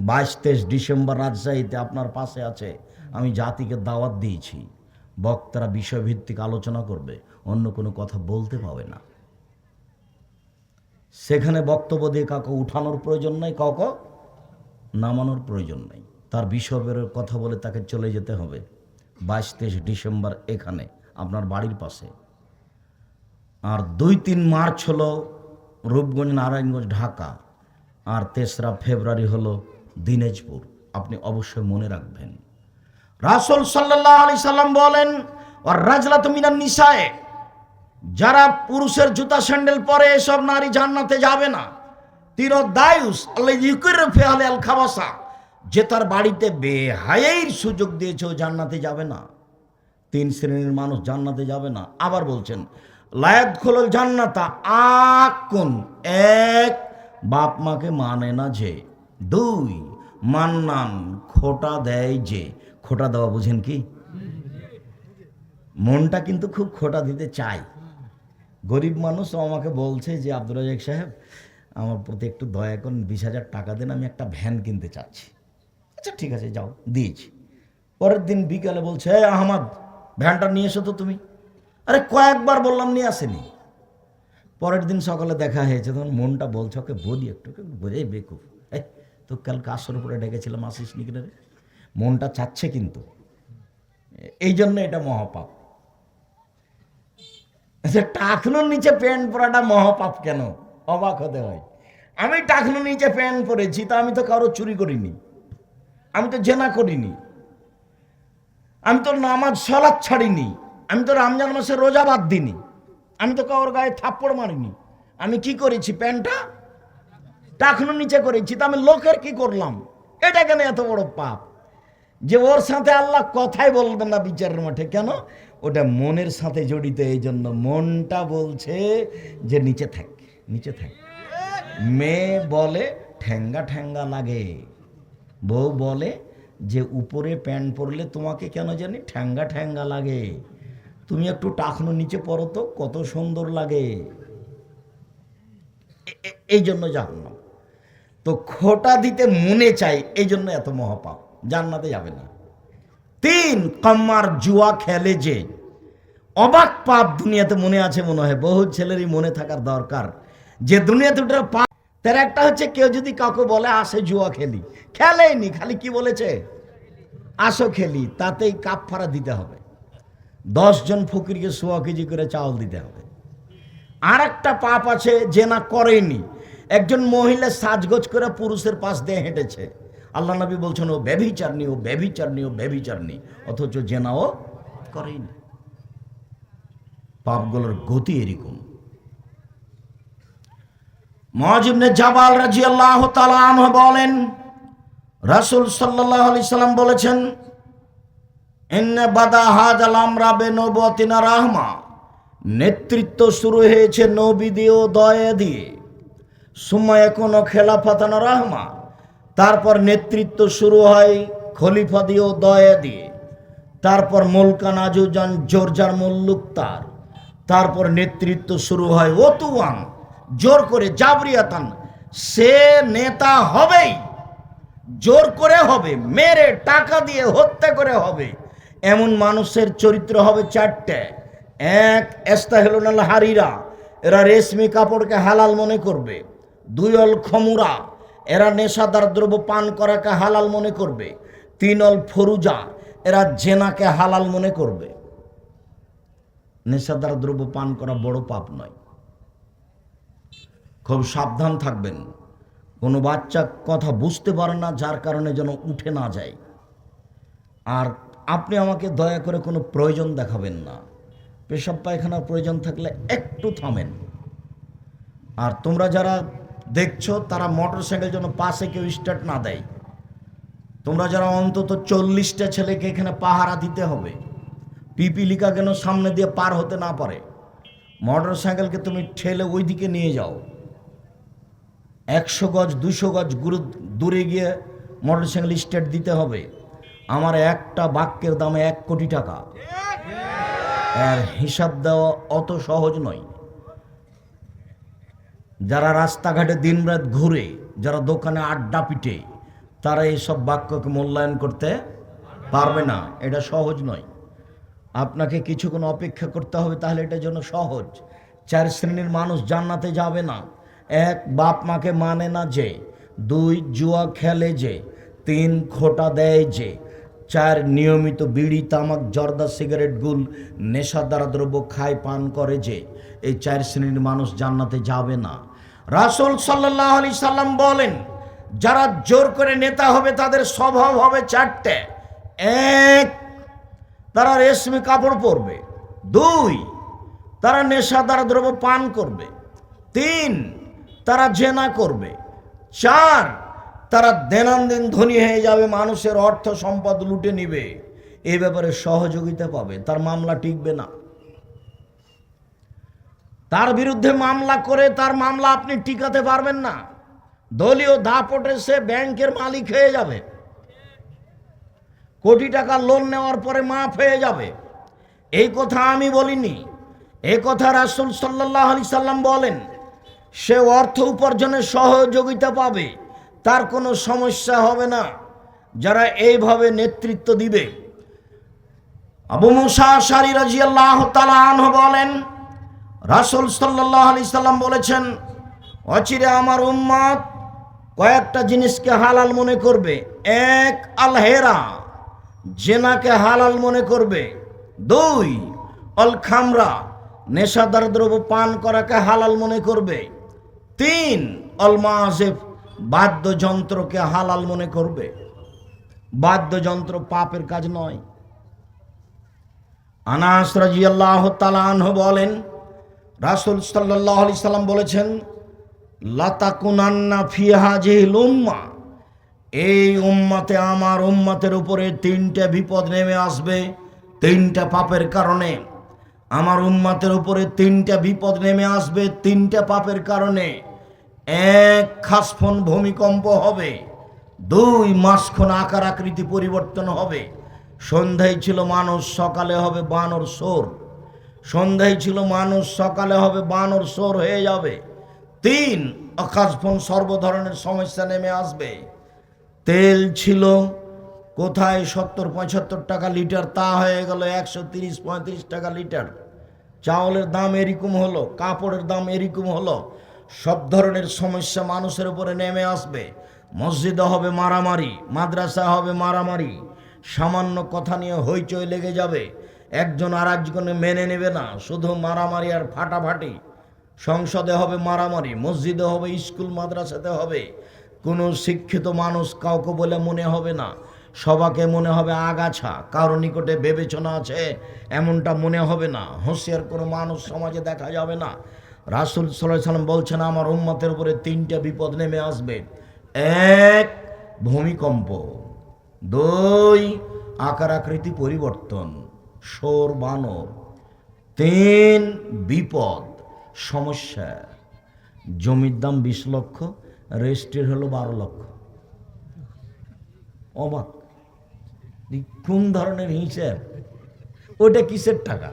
22-23 ডিসেম্বর রাজশাহীতে, আপনার পাশে আছে। আমি জাতিকে দাওয়াত দিয়েছি, বক্তারা বিষয়ভিত্তিক আলোচনা করবে, অন্য কোনো কথা বলতে পাবে না। সেখানে বক্তব্য দিয়ে কাউকে উঠানোর প্রয়োজন নাই, কাউকে নামানোর প্রয়োজন নেই। তার বিষয়ের কথা বলে তাকে চলে যেতে হবে। 22-23 ডিসেম্বর এখানে আপনার বাড়ির পাশে। আর 2-3 মার্চ হলো রূপগঞ্জ, নারায়ণগঞ্জ, ঢাকা। আর 3রা ফেব্রুয়ারি হলো দিনাজপুর। আপনি অবশ্যই মনে রাখবেন। রাসূল সাল্লাল্লাহু আলাইহি সাল্লাম বলেন, ওয়ার রাজলাতু মিনান নিসায়ে, যারা পুরুষের জুতা স্যান্ডেল পরে এসব নারী জান্নাতে যাবে না। তিরদায়ুস আল্লাযী ইউকিরু ফি আহলি আল খাবাসা, যে তার বাড়িতে বেহায়াইর সুযোগ দিয়েছে ও জান্নাতে যাবে না। 3 শ্রেণীর মানুষ জান্নাতে যাবে না। আবার বলছেন, লায়াদখুলুল জান্নাতা আকুন, 1 বাপ মাকে মানে না যে, 2 মান্নান খোটা দেয় যে। খোটা দেওয়া বুঝেন কি? মনটা কিন্তু খুব খোটা দিতে চাই। গরিব মানুষ আমাকে বলছে যে আব্দুর রাজ্জাক সাহেব, আমার প্রতি একটু দয়া করুন, 20,000 টাকা দেন, আমি একটা ভ্যান কিনতে চাচ্ছি। আচ্ছা ঠিক আছে যাও, দিয়েছি। পরের দিন বিকালে বলছে, আহমদ ভ্যানটা নিয়ে এসো তো তুমি। আরে কয়েকবার বললাম, নিয়ে আসেনি। পরের দিন সকালে দেখা হয়েছে, তখন মনটা বলছে ওকে বলি একটু, বোঝে বেকুব, তো কাল কাজের উপরে ডেকেছিলাম, আসিস নি কিনা রে। মনটা চাচ্ছে কিন্তু, এই জন্য এটা মহাপাপ। টাকনুর নিচে প্যান্ট পরাটা মহাপাপ কেন? অবাক হতে হয়। আমি টাকনুর নিচে প্যান্ট পরেছি, তা আমি তো কারো চুরি করিনি, আমি তো জেনা করিনি, আমি তো নামাজ সালাত ছাড়িনি, আমি তো রমজান মাসে রোজা বাদ দিইনি, আমি তো কারোর গায়ে থাপ্পড় মারিনি। আমি কি করেছি? প্যান্টটা টাকনুর নিচে করেছি, তা আমি লোকের কি করলাম? এটা কেন এত বড় পাপ যে ওর সাথে আল্লাহ কথাই বলবেন না বিচারের মাঠে? কেন? ওটা মনের সাথে জড়িত। এই জন্য মনটা বলছে যে নিচে থাক, নিচে থাক। মেয়ে বলে ঠ্যাঙ্গা ঠ্যাঙ্গা লাগে, বউ বলে যে উপরে প্যান্ট পরলে তোমাকে কেন জানি ঠ্যাঙ্গা ঠ্যাঙ্গা লাগে, তুমি একটু টাকনো নিচে পরো তো, কত সুন্দর লাগে। এই জন্য জাহান্নাম। তো খোটা দিতে মনে চাই, এই জন্য এত মহাপাপ, জান্নাতে যাবে না। 3 কাম্মার জুয়া খেলে যে, অবাক পাপ দুনিয়াতে মনে আছে মনে হয়, বহু ছেলেরই মনে থাকার দরকার যে দুনিয়াতে ওটা পাপ। তার একটা হচ্ছে, কেউ যদি কাউকে বলে আসে জুয়া খেলি, খেলেনি, খালি কি বলেছে আসো খেলি, তাতেই কাফারা দিতে হবে। 10 জন ফকিরকে 100 কেজি করে চাউল দিতে হবে। আর একটা পাপ আছে, জেনা করেনি, একজন মহিলা সাজগোজ করে পুরুষের পাশ দিয়ে হেঁটেছে, আল্লাহ নবী বলছেন ও ব্যভিচারনি, ও ব্যভিচারনি, ও ব্যভিচারনি, অথচ জেনাও করেনি। পাপগুলোর গতি এরকম। মুআয ইবনে জাবাল রাদিয়াল্লাহু তাআলা আনহু বলেন, রাসূল সাল্লাল্লাহু আলাইহি সাল্লাম বলেছেন, ইন্না বাদা হাযাল আমরা বিনবুওয়াতিনা রাহমা, নেতৃত্ব শুরু হয়েছে নবী দিয়ে ও দয়া দিয়ে। সুম্মা ইয়াকুনু খেলাফাতানা রাহমা, তারপর নেতৃত্ব শুরু হয় খলিফা দিয়ে ও দয়া দিয়ে। তারপর মুলকান আজুজান জোরজার মুল্লুক তার, তারপর নেতৃত্ব শুরু হয় ওতুয়ান, জোর করে, জাবরিয়াতান, সে নেতা হবেই, জোর করে হবে, মেরে টাকা দিয়ে হত্যা করে হবে। এমন মানুষের চরিত্র হবে 4টে। 1 ইস্তাহিলুনাল হারিরা, এরা রেশমি কাপড়কে হালাল মনে করবে। 2 অল খমুরা, এরা নেশাদার দ্রব্য পান করাকে হালাল মনে করবে। 3 অল ফরুজা, এরা জেনাকে হালাল মনে করবে। নেশাদার দ্রব্য পান করা বড় পাপ নয়, খুব সাবধান থাকবেন। কোনো বাচ্চা কথা বুঝতে পারে না, যার কারণে যেন উঠে না যায়। আর আপনি আমাকে দয়া করে কোনো প্রয়োজন দেখাবেন না। পেশাব পায়খানার প্রয়োজন থাকলে একটু থামেন। আর তোমরা যারা দেখছো তারা মোটর সাইকেল যেন পাশে কেউ স্টার্ট না দেয়। তোমরা যারা অন্তত 40টা ছেলেকে এখানে পাহারা দিতে হবে, পিপিলিকা কেন সামনে দিয়ে পার হতে না পারে। মোটর সাইকেলকে তুমি ঠেলে ওই দিকে নিয়ে যাও, 100 গজ 200 গজ দূরে গিয়ে মোটর সাইকেল স্টার্ট দিতে হবে। আমার একটা বাক্যের দামে 1 কোটি টাকা। এর হিসাব দেওয়া অত সহজ নয়। যারা রাস্তাঘাটে দিনরাত ঘুরে, যারা দোকানে আড্ডা পিটে, তারা এইসব বাক্যকে মূল্যায়ন করতে পারবে না। এটা সহজ নয়। আপনাকে কিছুক্ষণ অপেক্ষা করতে হবে, তাহলে এটার জন্য সহজ। 4 শ্রেণীর মানুষ জান্নাতে যাবে না। 1, বাপ মাকে মানে না যে। 2, জুয়া খেলে যে। 3, খোটা দেয় যে। 4, নিয়মিত বিড়ি তামাক জর্দা সিগারেট গুল নেশাদার দ্রব্য খায় পান করে যে। এই 4 শ্রেণীর মানুষ জান্নাতে যাবে না। রাসূল সাল্লাল্লাহু আলাইহি সাল্লাম বলেন, যারা জোর করে নেতা হবে তাদের স্বভাব হবে 4টে। 1, তারা রেশমি কাপড় পরবে। 2, তারা নেশাদার দ্রব্য পান করবে। 3, তারা জেনা করবে। 4, তারা দৈনন্দিন ধনী হয়ে যাবে, মানুষের অর্থ সম্পদ লুটে নিবে। এই ব্যাপারে সহযোগিতা পাবে, তার মামলা টিকবে না। তার বিরুদ্ধে মামলা করে তার মামলা আপনি টিকাতে পারবেন না। দলীয় দাপটে সে ব্যাংকের মালিক হয়ে যাবে, কোটি টাকা লোন নেওয়ার পরে মাফ হয়ে যাবে। এই কথা আমি বলিনি, এই কথা রাসূল সাল্লাল্লাহু আলাইহি সাল্লাম বলেন। সে অর্থ উপার্জনের সহযোগিতা পাবে, তার কোনো সমস্যা হবে না। যারা এইভাবে নেতৃত্ব দিবে, আবু মুসা আশআরী রাদিয়াল্লাহু তাআলা আনহু বলেন, রাসূল সাল্লাল্লাহু আলাইহি সাল্লাম বলেছেন, অচিরে আমার উম্মত কয়েকটা জিনিসকে হালাল মনে করবে। 1, আল হেরা, জেনাকে হালাল মনে করবে। 2, অল খামরা, নেশাদার দ্রব্য পান করাকে হালাল মনে করবে। 3, অল মাযিফ, বাদ্যযন্ত্রকে হালাল মনে করবে। বাদ্যযন্ত্র পাপের কাজ নয়। আনাস রাদিয়াল্লাহু তাআলা আনহু বলেন, রাসূল সাল্লাল্লাহু আলাইহি সাল্লাম বলেছেন, লাতাকুনান্না ফি হাযিহিল উম্মাহ, এই উম্মতে আমার উম্মতের উপরে 3টে বিপদ নেমে আসবে 3টা পাপের কারণে। আমার উম্মতের উপরে 3টা বিপদ নেমে আসবে 3টা পাপের কারণে। 1, খাসফন, ভূমিকম্প হবে। 2, মাসখন, আকার আকৃতি পরিবর্তন হবে। সন্ধ্যায় ছিল মানুষ, সকালে হবে বানর সোর। সন্ধ্যায় ছিল মানুষ, সকালে হবে বানর সোর হয়ে যাবে। 3, অখাসফন, সর্ব ধরনের সমস্যা নেমে আসবে। তেল ছিল কোথায় 70-75 টাকা লিটার, তা হয়ে গেল 130-35 টাকা লিটার। চাউলের দাম এরকম হলো, কাপড়ের দাম এরকম হলো। সব ধরনের সমস্যা মানুষের উপরে নেমে আসবে। মসজিদে হবে মারামারি, মাদ্রাসা হবে মারামারি, সামান্য কথা নিয়ে হইচই লেগে যাবে। একজন আর একজনে মেনে নেবে না, শুধু মারামারি আর ফাটাফাটি। সংসদে হবে মারামারি, মসজিদে হবে, স্কুল মাদ্রাসাতে হবে। কোনো শিক্ষিত মানুষ কাউকে বলে মনে হবে না, সবাকে মনে হবে আগাছা। কারো নিকটে বিবেচনা আছে এমনটা মনে হবে না। হুঁশিয়ার কোনো মানুষ সমাজে দেখা যাবে না। রাসূল সাল্লাল্লাহু আলাইহি সাল্লাম বলছেন, আমার উম্মতের উপরে 3টা বিপদ নেমে আসবে। 1, ভূমিকম্প। 2, আকার আকৃতি পরিবর্তন, সোর বানর। 3, বিপদ, সমস্যা। জমির দাম 20 লক্ষ, রেজিস্ট্রির হলো 12 লক্ষ। অবাক, কোন ধরনের হিসেব? ওটা কিসের টাকা?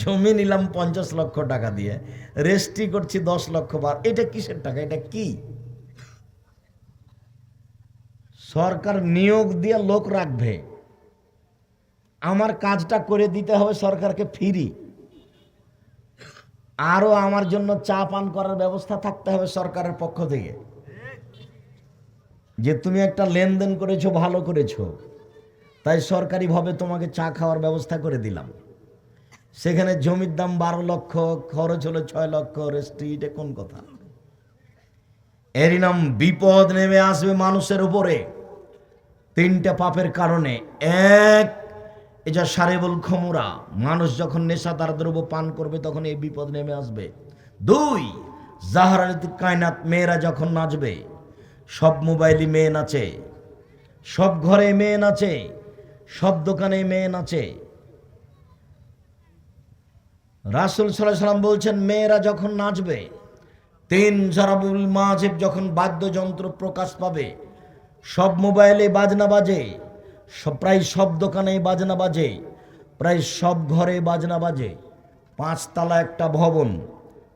জমি নিলাম 50 লক্ষ টাকা দিয়ে, রেজিস্ট্রি করছি 10 লক্ষ বার। এটা কিসের টাকা? এটা কি? সরকার নিয়োগ দিয়ে লোক রাখবে, আমার কাজটা করে দিতে হবে সরকারকে ফ্রি। আরো আমার জন্য চা পান করার ব্যবস্থা থাকতে হবে সরকারের পক্ষ থেকে, যে তুমি একটা লেনদেন করেছো, ভালো করেছো, তাই সরকারিভাবে তোমাকে চা খাওয়ার ব্যবস্থা করে দিলাম। সেখানে জমির দাম 12 লক্ষ, খরচ হলো 6 লক্ষ, রেজিস্ট্রি। এটা কোন কথা? এরই নাম বিপদ নেমে আসবে মানুষের উপরে 3টা পাপের কারণে। 1, এটা সারেবুল খমুরা, মানুষ যখন নেশাদার দ্রব্য পান করবে তখন এই বিপদ নেমে আসবে। 2, জাহরাত কায়নাত, মেয়েরা যখন নাচবে, সব মোবাইলে মেয়ে নাচে, সব ঘরে মেয়ে নাচে, সব দোকানে মেয়ে নাচে। রাসূল সাল্লাল্লাহু আলাইহি সাল্লাম বলছেন, মেয়েরা যখন নাচবে। 3, জারাবুল মাযিব, যখন বাদ্যযন্ত্র প্রকাশ পাবে, সব মোবাইলে বাজনা বাজে, প্রায় সব দোকানে বাজনা বাজে। প্রায় সব ঘরে বাজনা বাজে। 5 তলা একটা ভবন,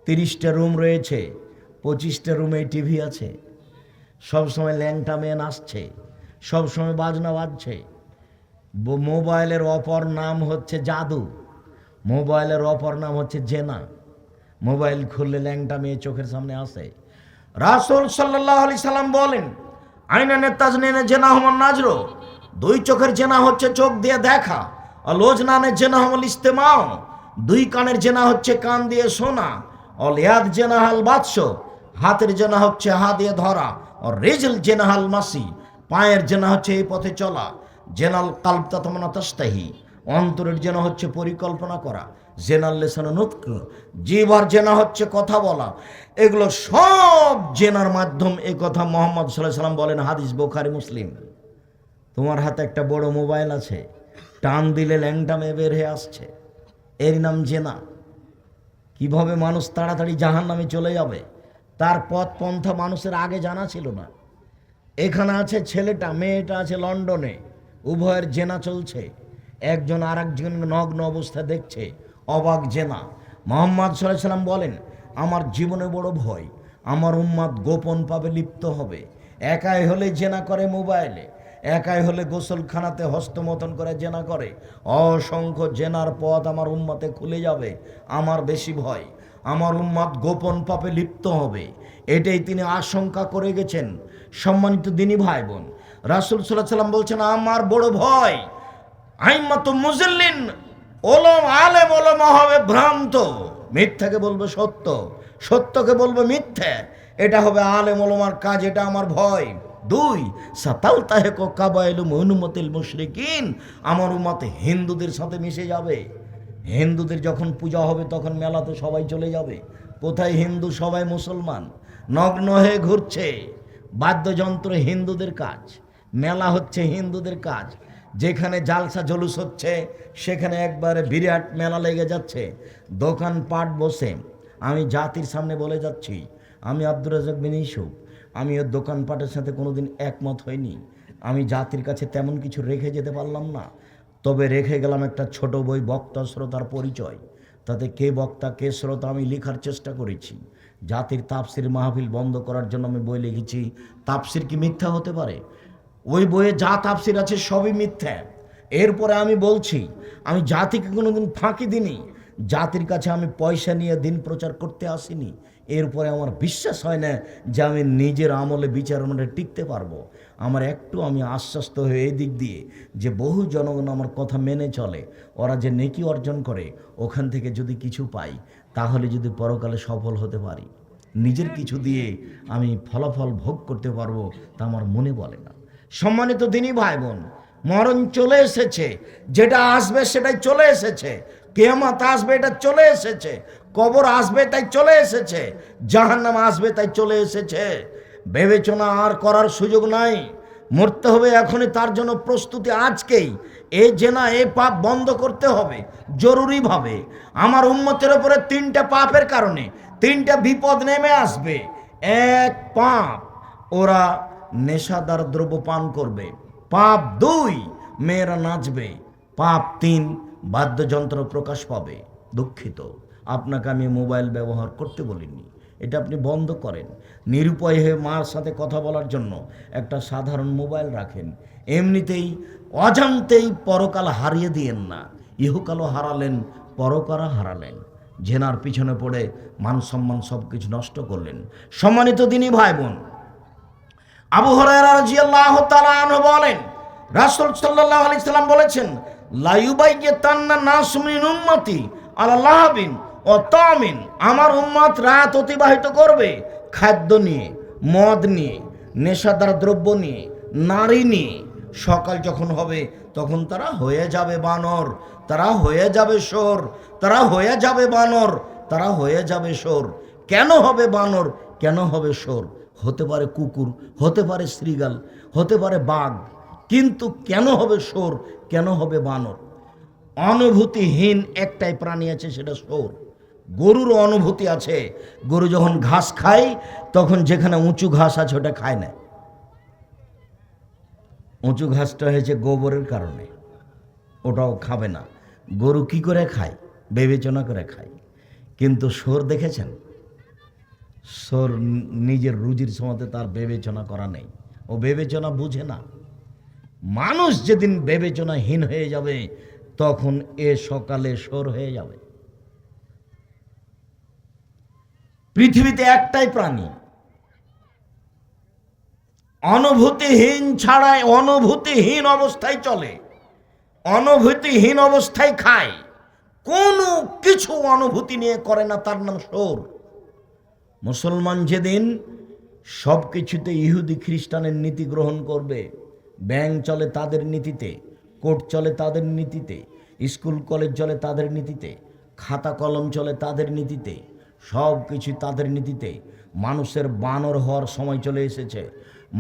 30টা রুম রয়েছে, 25টা রুমে টিভি আছে, সবসময় ল্যাংটা মেয়ে নাচছে, সবসময় বাজনা বাজছে। মোবাইলের অপর নাম হচ্ছে জাদু, মোবাইলের অপর নাম হচ্ছে জেনা। মোবাইল খুললে ল্যাংটা মেয়ে চোখের সামনে আসে। রাসূল সাল্লাল্লাহু আলাইহি সাল্লাম বলেন, আইনা নেতাজনে জেনা হমান নাজরো, 2 চোখের জেনা হচ্ছে চোখ দিয়ে দেখা। আর লোজনানে জেনা হমল ইস্তেমাও, 2 কানের জেনা হচ্ছে কান দিয়ে শোনা। অল ইয়াদ জেনা হাল বাদশ, হাতের জেনা হচ্ছে হাত দিয়ে ধরা। আর রিজল জেনা হাল মাসি, পায়ের জেনা হচ্ছে এই পথে চলা। জেনাল কালব তাতমানা তাস্তাহি, অন্তরের জেনা হচ্ছে পরিকল্পনা করা। জেনাল লেসান নুতক, জিহ্বার জেনা হচ্ছে কথা বলা। এগুলো সব জেনার মাধ্যম। এই কথা মুহাম্মদ সাল্লাল্লাহু আলাইহি সাল্লাম বলেন, হাদিস বুখারী মুসলিম। তোমার হাতে একটা বড় মোবাইল আছে, টান দিলে ল্যাংটা মেয়ে বের হয়ে আসছে, এর নাম জেনা। কিভাবে মানুষ তাড়াতাড়ি জাহান্নামে চলে যাবে তার পথ পন্থা মানুষের আগে জানা ছিল না। এখানে আছে ছেলেটা, মেয়েটা আছে লন্ডনে, উভয়ের জেনা চলছে, একজন আর একজন নগ্ন অবস্থায় দেখছে, অবাক জেনা। মুহাম্মদ সাল্লাল্লাহু আলাইহি সাল্লাম বলেন, আমার জীবনে বড় ভয়, আমার উম্মত গোপন পাবে লিপ্ত হবে। একাই হলে জেনা করে মোবাইলে, একাই হলে গোসলখানাতে হস্তমতন করে জেনা করে। অসংখ্য জেনার পথ আমার উম্মতে খুলে যাবে। আমার বেশি ভয়, আমার উম্মত গোপন পাপে লিপ্ত হবে, এটাই তিনি আশঙ্কা করে গেছেন। সম্মানিত দিনী ভাই বোন, রাসূল সাল্লাল্লাহু আলাইহি সাল্লাম বলছেন, আমার বড় ভয় আইম্মাতু মুজিল্লিন, আলেম ওলামা হবে ভ্রান্ত, মিথ্যাকে বলবে সত্য, সত্যকে বলবে মিথ্যা, এটা হবে আলেম ওলামার কাজ, এটা আমার ভয়। 2 সাতালতাহেকো কাবাইলু মুহনুমতিল মুশরিকিন, আমার উম্মতে হিন্দুদের সাথে মিশে যাবে। হিন্দুদের যখন পূজা হবে তখন মেলাতে সবাই চলে যাবে। কোথায় হিন্দু? সবাই মুসলমান, নগ্ন হয়ে ঘুরছে। বাদ্যযন্ত্র হিন্দুদের কাজ, মেলা হচ্ছে হিন্দুদের কাজ। যেখানে জালসা জলুস হচ্ছে সেখানে একবারে বিরাট মেলা লেগে যাচ্ছে, দোকানপাট বসে। আমি জাতির সামনে বলে যাচ্ছি, আমি আব্দুর রাজ্জাক বিন ইউসুফ, আমি ওর দোকানপাটের সাথে কোনোদিন একমত হইনি। আমি জাতির কাছে তেমন কিছু রেখে যেতে পারলাম না, তবে রেখে গেলাম একটা ছোট বই, বক্তা শ্রোতার পরিচয়। তাতে কে বক্তা কে শ্রোতা আমি লেখার চেষ্টা করেছি। জাতির তাফসির মাহফিল বন্ধ করার জন্য আমি বই লিখেছি। তাফসির কি মিথ্যা হতে পারে? ওই বইয়ে যা তাফসির আছে সবই মিথ্যা। এরপরে আমি বলছি, আমি জাতিকে কোনোদিন ফাঁকি দিইনি, জাতির কাছে আমি পয়সা নিয়ে দিন প্রচার করতে আসিনি। এরপরে আমার বিশ্বাস হয় না যে আমি নিজের আমলে বিচারণে টিকতে পারবো। আমার একটু আমি আশ্বস্ত হয়ে এই দিক দিয়ে যে বহু জনগণ আমার কথা মেনে চলে, ওরা যে নেকি অর্জন করে ওখান থেকে যদি কিছু পাই তাহলে যদি পরকালে সফল হতে পারি, নিজের কিছু দিয়ে আমি ফলাফল ভোগ করতে পারবো তা আমার মনে বলে না। সম্মানিত দিনী ভাই বোন, মরণ চলে এসেছে, যেটা আসবে সেটাই চলে এসেছে। কিয়ামত আসবে, এটা চলে এসেছে। কবর আসবে, তাই চলে এসেছে। জাহান্নাম আসবে, তাই চলে এসেছে। বিবেচনা আর করার সুযোগ নাই, মরতে হবে এখনই। তার জন্য প্রস্তুতি আজকেই। এই জেনা, এই পাপ বন্ধ করতে হবে জরুরিভাবে। আমার উম্মতের উপরে 3টা পাপের কারণে 3টা বিপদ নেমে আসবে। 1, পাপ, ওরা নেশাদার দ্রব্য পান করবে। পাপ 2, মেয়েরা নাচবে। পাপ 3, বাদ্যযন্ত্র প্রকাশ পাবে। দুঃখিত, আপনাকে আমি মোবাইল ব্যবহার করতে বলিনি, এটা আপনি বন্ধ করেন। নিরুপায় হয়ে মার সাথে কথা বলার জন্য একটা সাধারণ মোবাইল রাখেন। এমনিতেই অজান্তেই পরকাল হারিয়ে দিয়েন না। ইহকালও হারালেন, পরকালও হারালেন। জেনার পিছনে পড়ে মান সম্মান সব কিছু নষ্ট করলেন। সম্মানিত দিনী ভাই বোন, আবু হুরায়রা রাদিয়াল্লাহু তাআলা আনহু বলেন, রাসূল সাল্লাল্লাহু আলাইহি সাল্লাম বলেছেন, লা ইউবাইয়াতান্না নাসু মিন উম্মতি আলা লাহাবিন ও তামিন, আমার উম্মত রাত অতিবাহিত করবে খাদ্য নিয়ে, মদ নিয়ে, নেশাদার দ্রব্য নিয়ে, নারী নিয়ে। সকাল যখন হবে তখন তারা হয়ে যাবে বানর, তারা হয়ে যাবে শোর, তারা হয়ে যাবে বানর, তারা হয়ে যাবে শোর। কেন হবে বানর? কেন হবে শোর? হতে পারে কুকুর, হতে পারে শ্রীগাল, হতে পারে বাঘ, কিন্তু কেন হবে শোর? কেন হবে বানর? অনুভূতিহীন একটাই প্রাণী আছে, সেটা শোর। গরুর অনুভূতি আছে, গরু যখন ঘাস খায় তখন যেখানে উঁচু ঘাস আছে ওটা খায় না। উঁচু ঘাসটা হয়েছে গোবরের কারণে, ওটাও খাবে না। গরু কি করে খায়? বিবেচনা করে খায়। কিন্তু শুয়োর দেখেছেন? শুয়োর নিজের রুজির সময় তার বিবেচনা করা নেই, ও বিবেচনা বুঝে না। মানুষ যেদিন বিবেচনাহীন হয়ে যাবে তখন এ সকালে শুয়োর হয়ে যাবে। পৃথিবীতে একটাই প্রাণী অনুভূতিহীন ছাড়াই, অনুভূতিহীন অবস্থায় চলে, অনুভূতিহীন অবস্থায় খায়, কোনো কিছু অনুভূতি নিয়ে করে না, তার নাম শুয়োর। মুসলমান যেদিন সব কিছুতে ইহুদি খ্রিস্টানের নীতি গ্রহণ করবে, ব্যাংক চলে তাদের নীতিতে, কোর্ট চলে তাদের নীতিতে, স্কুল কলেজ চলে তাদের নীতিতে, খাতা কলম চলে তাদের নীতিতে, সব কিছু তাদের নীতিতে, মানুষের বানর হওয়ার সময় চলে এসেছে,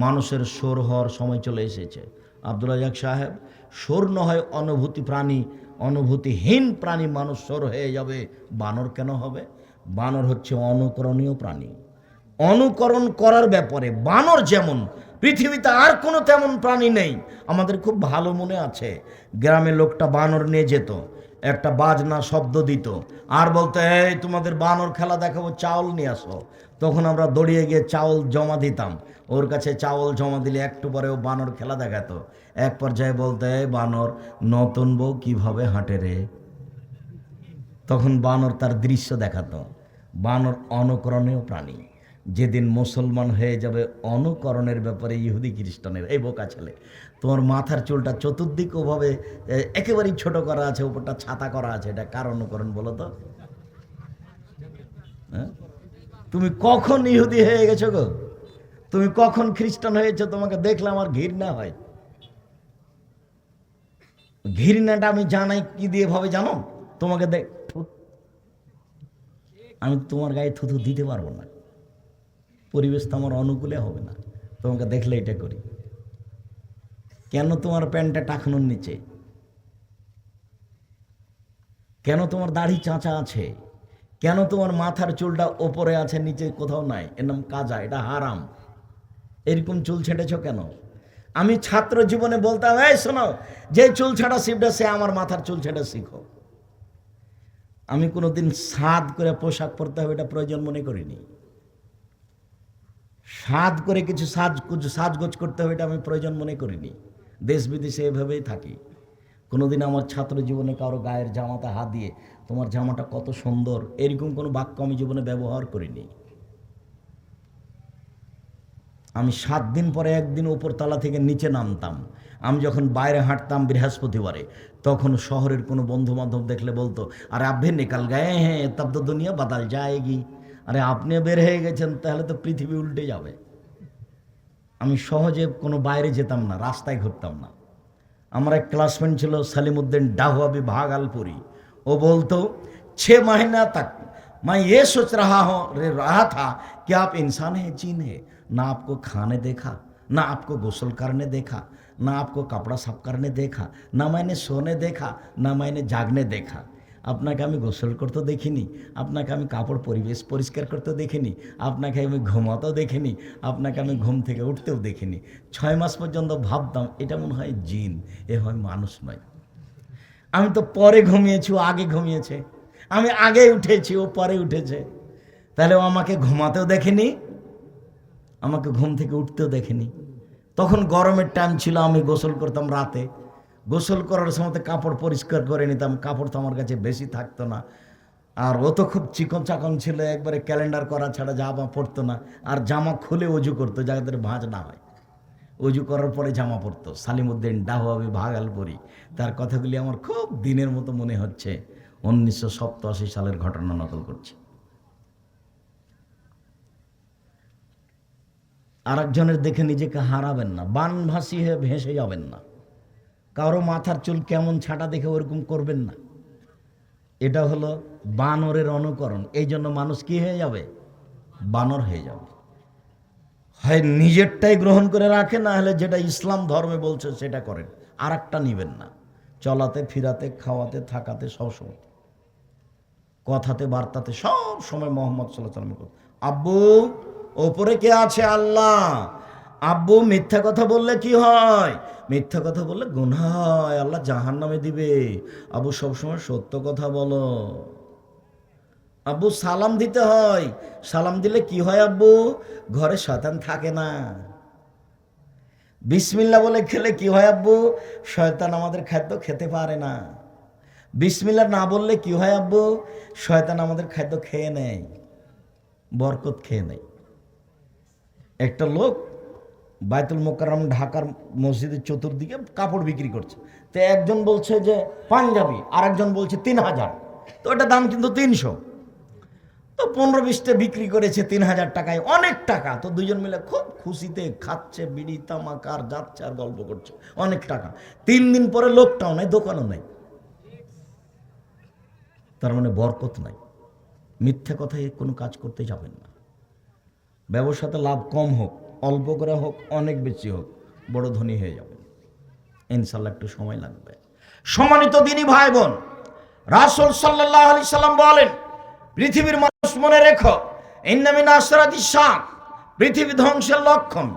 মানুষের শুয়োর হওয়ার সময় চলে এসেছে। আব্দুল রাজ্জাক সাহেব, শুয়োর না হয় অনুভূতি প্রাণী, অনুভূতিহীন প্রাণী মানুষ শুয়োর হয়ে যাবে, বানর কেন হবে? বানর হচ্ছে অনুকরণীয় প্রাণী। অনুকরণ করার ব্যাপারে বানর যেমন, পৃথিবীতে আর কোনো তেমন প্রাণী নেই। আমাদের খুব ভালো মনে আছে, গ্রামে লোকটা বানর নিয়ে যেত, একটা বাজনা শব্দ দিত, আর বলতো, এই তোমাদের বানর খেলা দেখাবো, চাউল নিয়ে আসো। তখন আমরা দৌড়িয়ে গিয়ে চাউল জমা দিতাম, ওর কাছে চাউল জমা দিলে একটু পরে ও বানর খেলা দেখাতো। এক পর্যায়ে বলতো, এই বানর, নতুন বউ কিভাবে হাঁটে রে। তখন বানর তার দৃশ্য দেখাতো। বানর অনুকরণীয় প্রাণী। যেদিন মুসলমান হয়ে যাবে অনুকরণের ব্যাপারে ইহুদি খ্রিস্টানের, এই বোকা ছেলে, তোমার মাথার চুলটা চতুর্দিক ওভাবে একেবারেই ছোট করা আছে, উপরটা ছাতা করা আছে, এটা কার অনুকরণ বলো তো? হ্যাঁ, তুমি কখন ইহুদি হয়ে গেছো গো? তুমি কখন খ্রিস্টান হয়েছো? তোমাকে দেখলে আমার ঘৃণা হয়। ঘৃণাটা আমি জানাই কি দিয়ে ভাবে জানো? তোমাকে দেখ, আমি তোমার গায়ে থুথু দিতে পারবো না, পরিবেশ তো আমার অনুকূলে হবে না, তোমাকে দেখলে এটা করি। কেন তোমার প্যান্টটা টাকনোর নিচে? কেন তোমার দাড়ি চাঁচা আছে? কেন তোমার মাথার চুলটা ওপরে আছে, নিচে কোথাও নাই? এর নাম কাজা, এটা হারাম। এরকম চুল ছেঁটেছ কেন? আমি ছাত্র জীবনে বলতাম, এই শোনো, যে চুল ছাড়া শিখবে সে আমার মাথার চুল ছেঁটে শিখো। আমি কোনোদিন সাদ করে পোশাক পরতে হবে এটা প্রয়োজন মনে করিনি। সাদ করে কিছু সাজগোজ করতে হবে এটা আমি প্রয়োজন মনে করিনি। দেশ বিদেশে এভাবেই থাকি। কোনোদিন আমার ছাত্র জীবনে কারো গায়ের জামাতে হাত দিয়ে, তোমার জামাটা কত সুন্দর, এরকম কোনো বাক্য আমি জীবনে ব্যবহার করিনি। আমি 7 দিন পরে একদিন উপরতলা থেকে নিচে নামতাম। আমি যখন বাইরে হাঁটতাম বৃহস্পতিবারে, তখন শহরের কোনো বন্ধু বান্ধব দেখলে বলতো, আরে আব্বে নিকাল গায়ে হ্যাঁ, তব তো দুনিয়া বদল যায়গি। আরে আপনিও বের হয়ে গেছেন, তাহলে তো পৃথিবী উল্টে যাবে। আমি সহজে কোনো বাইরে যেতাম না, রাস্তায় ঘুরতাম না। আমার এক ক্লাসমেট ছিল সালিমউদ্দিন ডাহুয়াবি ভাগলপুরি, ও বলতো 6 महीना तक मैं ये सोच रहा था कि आप इंसान है, जीन है, ना आपको खाने देखा, ना आपको गुस्ल करने देखा, ना आपको कपड़ा साफ करने देखा, ना मैंने सोने देखा, ना मैंने जागने देखा। আপনাকে আমি গোসল করতে দেখিনি, আপনাকে আমি কাপড় পরিষ্কার করতে দেখিনি, আপনাকে আমি ঘুমাতেও দেখিনি, আপনাকে আমি ঘুম থেকে উঠতেও দেখিনি। 6 মাস পর্যন্ত ভাবতাম এটা মনে হয় জিন, এ হয় মানুষ নয়। আমি তো পরে ঘুমিয়েছি, ও আগে ঘুমিয়েছে। আমি আগে উঠেছি, ও পরে উঠেছে। তাহলে ও আমাকে ঘুমাতেও দেখেনি, আমাকে ঘুম থেকে উঠতেও দেখেনি। তখন গরমের টাইম ছিল, আমি গোসল করতাম রাতে। গোসল করার সময় কাপড় পরিষ্কার করে নিতাম, কাপড় তো আমার কাছে বেশি থাকতো না। আর ও তো খুব চিকন চাকন ছিল, একবারে ক্যালেন্ডার করা ছাড়া জামা পরতো না। আর জামা খুলে অজু করতো যাতে ভাঁজ না হয়, অজু করার পরে জামা পরতো। সালিমউদ্দিন ডাহুয়াবি ভাগলপুরি, তার কথাগুলি আমার খুব দিনের মতো মনে হচ্ছে। 1987 সালের ঘটনা নকল করছি। আর একজনের দেখে নিজেকে হারাবেন না, বানভাসী হয়ে ভেসে যাবেন না। কারো মাথার চুল কেমন ছাটা দেখে ওরকম করবেন না। এটা হলো বানরের অনুকরণ। এই জন্য মানুষ কি হয়ে যাবে? বানর হয়ে যাবে। হয় নিজেরটাই গ্রহণ করে রাখে, না হলে যেটা ইসলাম ধর্মে বলছে সেটা করেন, আর একটা নিবেন না। চলাতে ফিরাতে, খাওয়াতে থাকাতে, সবসময় কথাতে বার্তাতে সব সময় মোহাম্মদ সাল্লাল্লাহু আলাইহি ওয়াসাল্লাম। আব্বু, ওপরে কে আছে? আল্লাহ। আব্বু মিথ্যা কথা বললে কি হয়? মিথ্যা কথা বললে গুনাহ হয়, আল্লাহ জাহান্নামে দিবে। আব্বু সবসময় সত্য কথা বলো। আব্বু সালাম দিতে হয়, সালাম দিলে কি হয় আব্বু? ঘরে শয়তান থাকে না। বিসমিল্লাহ বলে খেলে কি হয় আব্বু? শয়তান আমাদের খাদ্য খেতে পারে না। বিসমিল্লাহ না বললে কি হয় আব্বু? শয়তান আমাদের খাদ্য খেয়ে নেয়, বরকত খেয়ে নেয়। একটা লোক বাইতুল মোকাররম ঢাকার মসজিদের চতুর্দিকে কাপড় বিক্রি করছে। তো একজন বলছে যে পাঞ্জাবি, আর একজন বলছে 3000। তো ওটা দাম কিন্তু 300। তো 15-20টা বিক্রি করেছে 3000 টাকায়, অনেক টাকা। তো দুজন মিলে খুব খুশিতে খাচ্ছে, বিড়ি তামাক আর যাচ্ছে আর গল্প করছে, অনেক টাকা। 3 দিন পরে লোকটাও নাই, দোকানও নাই। তার মানে বরকত নাই। মিথ্যা কথায় কোনো কাজ করতে যাবেন না। ব্যবসাতে লাভ কম হোক, অল্প করে হোক, অনেক বেশি হোক, বড় ধনী হয়ে যাবেন ইনশাল্লাহ। একটু সময় লাগবে। সম্মানিত দিনী ভাই বোন, রাসূল সাল্লাল্লাহু আলাইহি সাল্লাম বলেন, পৃথিবীর মানুষ মনে রেখো, ইন্না মিন আশরাতিস সাআ, পৃথিবী ধ্বংসের লক্ষণ।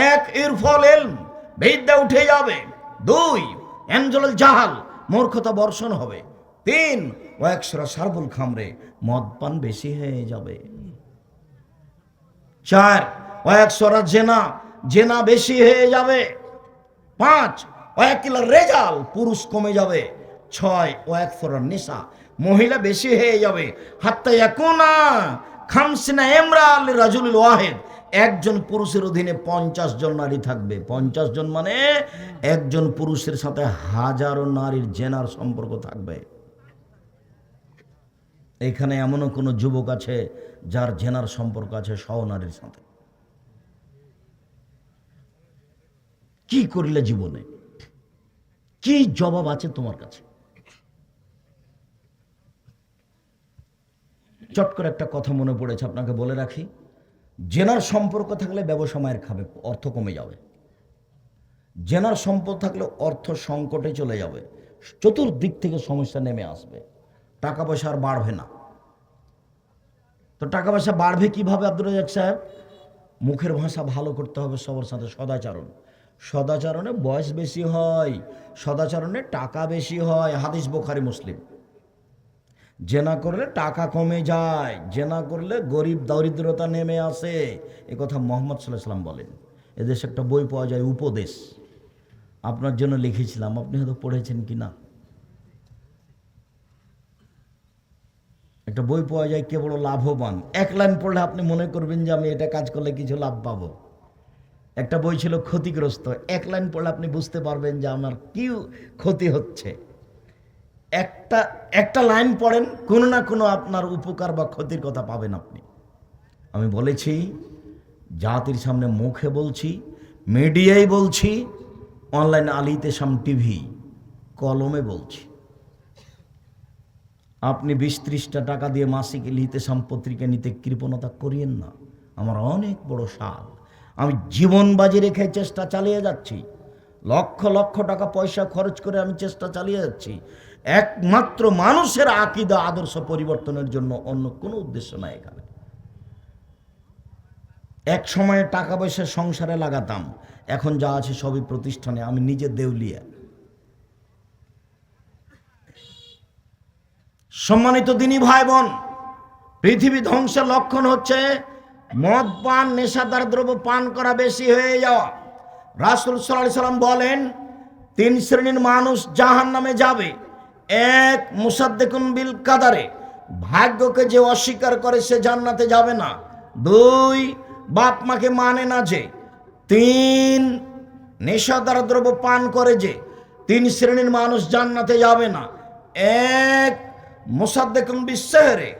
1 ইরফল ইলম, বিদ্যা উঠে যাবে। 2 এনজলুল জাহাল, মূর্খতা বর্ষণ হবে। 3 ওয়াকসরা শারবুল খামরে, মদ পান বেশি হয়ে যাবে। 4 ওয়াকসরা জেনা, জেনা বেশি হয়ে যাবে। 5 ওয়াকিলার রেজাল, পুরুষ কমে যাবে। 6 ওয়াকসরা নিসা, মহিলা বেশি হয়ে যাবে। হাত্তা ইয়াকুনা খামসিনা ইমরাআল লিরাজুলিল ওয়াহিদ, একজন পুরুষের অধীনে 50 জন নারী থাকবে। 50 জন মানে একজন পুরুষের সাথে হাজারো নারীর জেনার সম্পর্ক থাকবে। এখানে এমনও কোনো যুবক আছে যার জেনার সম্পর্ক আছে সহনারীর সাথে। কি করলে জীবনে? কি জবাব আছে তোমার কাছে? চট করে একটা কথা মনে পড়েছে, আপনাকে বলে রাখি। জেনার সম্পর্ক থাকলে ব্যবসা মায়ের খাবে, অর্থ কমে যাবে। জেনার সম্পর্ক থাকলে অর্থ সংকটে চলে যাবে, চতুর্দিক থেকে সমস্যা নেমে আসবে, টাকা পয়সা আর বাড়বে না। তো টাকা পয়সা বাড়বে কিভাবে আব্দুর রাজ্জাক সাহেব? মুখের ভাষা ভালো করতে হবে সবার সাথে, সদাচরণ। সদাচরণে বয়স বেশি হয়, সদাচরণে টাকা বেশি হয়। হাদিস বুখারী মুসলিম। জেনা করলে টাকা কমে যায়, জেনা করলে গরিব দরিদ্রতা নেমে আসে, এ কথা মুহাম্মদ সাল্লাল্লাহু আলাইহি ওয়াসাল্লাম বলেন। এদেশে একটা বই পাওয়া যায়, উপদেশ, আপনার জন্য লিখেছিলাম, আপনি হয়তো পড়েছেন কি না। একটা বই পাওয়া যায়, কে বড় লাভবান। 1 লাইন পড়লে আপনি মনে করবেন যে আমি এটা কাজ করলে কিছু লাভ পাবো। একটা বই ছিল ক্ষতিগ্রস্ত, 1 লাইন পড়লে আপনি বুঝতে পারবেন যে আমার কি ক্ষতি হচ্ছে। একটা লাইন পড়েন, কোনো না কোনো আপনার উপকার বা ক্ষতির কথা পাবেন আপনি। আমি বলেছি, জাতির সামনে মুখে বলছি, মিডিয়ায় বলছি, অনলাইন আলিতে সাম টিভি, কলমে বলছি। আপনি 20-30টা টাকা দিয়ে মাসিক লিতেসাম পত্রিকা নিতে কৃপণতা করিয়েন না। আমার অনেক বড় স্বাদ, আমি জীবন বাজি রেখে চেষ্টা চালিয়ে যাচ্ছি। লক্ষ লক্ষ টাকা পয়সা খরচ করে আমি চেষ্টা চালিয়ে যাচ্ছি, একমাত্র মানুষের আকীদা আদর্শ পরিবর্তনের জন্য, অন্য কোনো উদ্দেশ্য নাই এখানে। এক সময়ে টাকা পয়সা সংসারে লাগাতাম, এখন যা আছে সবই প্রতিষ্ঠানে, আমি নিজে দেউলিয়া। সম্মানিত দিনী ভাই বোন, পৃথিবী ধ্বংসের লক্ষণ হচ্ছে মদ পান, নেশাদার দ্রব্য পান করা বেশি হয়ে যাওয়া। রাসূল সাল্লাল্লাহু আলাইহি সাল্লাম বলেন, 3 শ্রেণীর মানুষ জাহান্নামে যাবে। 1 মুসাদ্দিকুন বিল কাদারে, ভাগ্যকে যে অস্বীকার করে সে জান্নাতে যাবে না। 2 বাপ মাকে মানে না যে। 3 নেশাদার দ্রব্য পান করে যে। 3 শ্রেণীর মানুষ জান্নাতে যাবে না। 1 মুসাদ্দিকুন বিসসিহরি,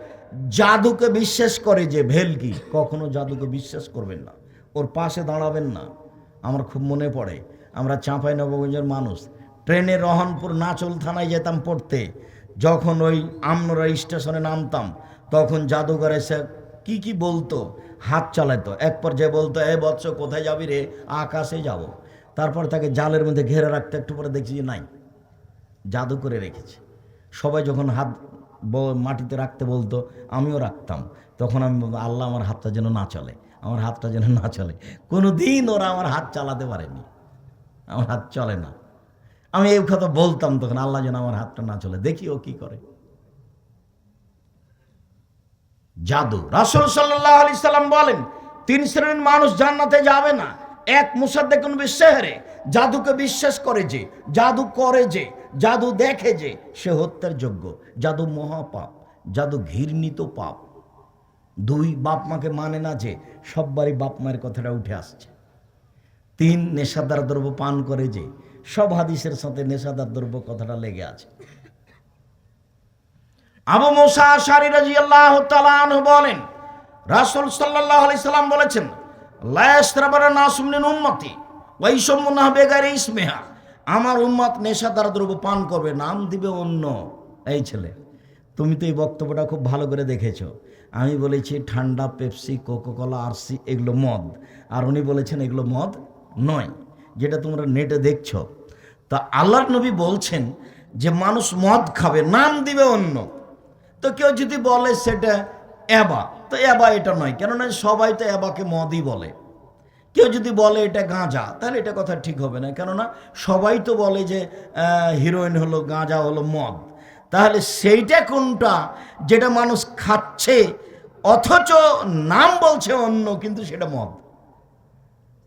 জাদুকে বিশ্বাস করে যে। ভেলকি, কখনো জাদুকে বিশ্বাস করবেন না, ওর পাশে দাঁড়াবেন না। আমার খুব মনে পড়ে, আমরা চাঁপাইনবাবগঞ্জের মানুষ, ট্রেনে রহনপুর নাচল থানায় যেতাম পড়তে। যখন ওই আমনোরা স্টেশনে নামতাম, তখন জাদুঘর এসে কি কি বলতো, হাত চালাতো। এক পর্যায়ে বলতো, এ বৎস কোথায় যাবি রে? আকাশে যাব। তারপর তাকে জালের মধ্যে ঘেরে রাখতে, একটু পরে দেখছি যে নাই, জাদু করে রেখেছে। সবাই যখন হাত মাটিতে রাখতে বলতো, আমিও রাখতাম। তখন আমি বলতাম, আল্লাহ আমার হাতটা যেন না চলে, আমার হাতটা যেন না চলে। কোনো দিন ওরা আমার হাত চালাতে পারেনি। আমার হাত চলে না। আমি এই কথা বলতাম তখন, আল্লাহ যেন আমার হাতটা না চলে, দেখি ও কি করে। জাদু, রাসূল সাল্লাল্লাহু আলাইহি সাল্লাম বলেন 3 শ্রেণীর মানুষ জান্নাতে যাবে না। এক, মুসাদ্দিকুন বিশসিহরি, জাদুকে বিশ্বাস করে যে, জাদু করে যে, জাদু দেখে যে, সে হত্যার যোগ্য। জাদু মহাপাপ, জাদু ঘৃণিত পাপ। 2, বাপ মাকে মানে না যে, সববারই বাপ মায়ের কথাটা উঠে আসছে। 3, নেশাদার দ্রব্য পান করে যে, সব হাদিসের সাথে নেশাদার দ্রব্য কথাটা লেগে আছে। আবু মুসা আশআরী রাদিয়াল্লাহু তাআলা আনহু বলেন, রাসূল সাল্লাল্লাহু আলাইহি সাল্লাম বলেছেন, লা ইয়াশরাবানা নাসুম মিন উম্মতি ওয়া ইয়াশমুনা বিগাইরি ইসমিহা, আমার উম্মত নেশাদার দ্রব্য পান করবে, নাম দিবে অন্য। এই ছেলে, তুমি তো এই বক্তব্যটা খুব ভালো করে দেখেছো। আমি বলেছি ঠান্ডা, পেপসি, কোকাকোলা, আরসি এগুলো মদ, আর উনি বলেছেন এগুলো মদ নয়, যেটা তোমরা নেটে দেখছো। তা আল্লাহর নবী বলছেন যে মানুষ মদ খাবে, নাম দিবে অন্য। তো কেউ যদি বলে সেটা অ্যাবা, তো অ্যাবা এটা নয়, কেননা সবাই তো অ্যাবাকে মদই বলে। কেউ যদি বলে এটা গাঁজা, তাহলে এটা কথা ঠিক হবে না, কেননা সবাই তো বলে যে হিরোইন হলো, গাঁজা হলো মদ। তাহলে সেইটা কোনটা যেটা মানুষ খাচ্ছে অথচ নাম বলছে অন্য, কিন্তু সেটা মদ?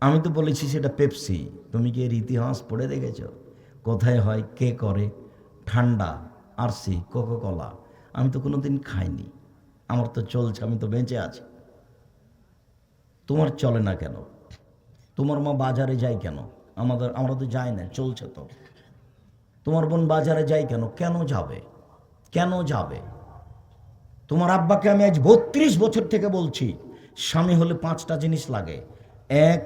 আমি তো বলেছি সেটা পেপসি। তুমি কি এর ইতিহাস পড়ে দেখেছো? কোথায় হয়, কে করে? ঠান্ডা, আরসি, কোকাকোলা আমি তো কোনোদিন খাইনি, আমার তো চলছে, আমি তো বেঁচে আছি। তোমার চলে না কেন? তোমার মা বাজারে যায় কেন? আমরা তো যাই না, চলছে তো। তোমার বোন বাজারে যায় কেন? কেন যাবে? কেন যাবে? তোমার আব্বাকে আমি আজ 32 বছর থেকে বলছি, স্বামী হলে 5টা জিনিস লাগে। 1,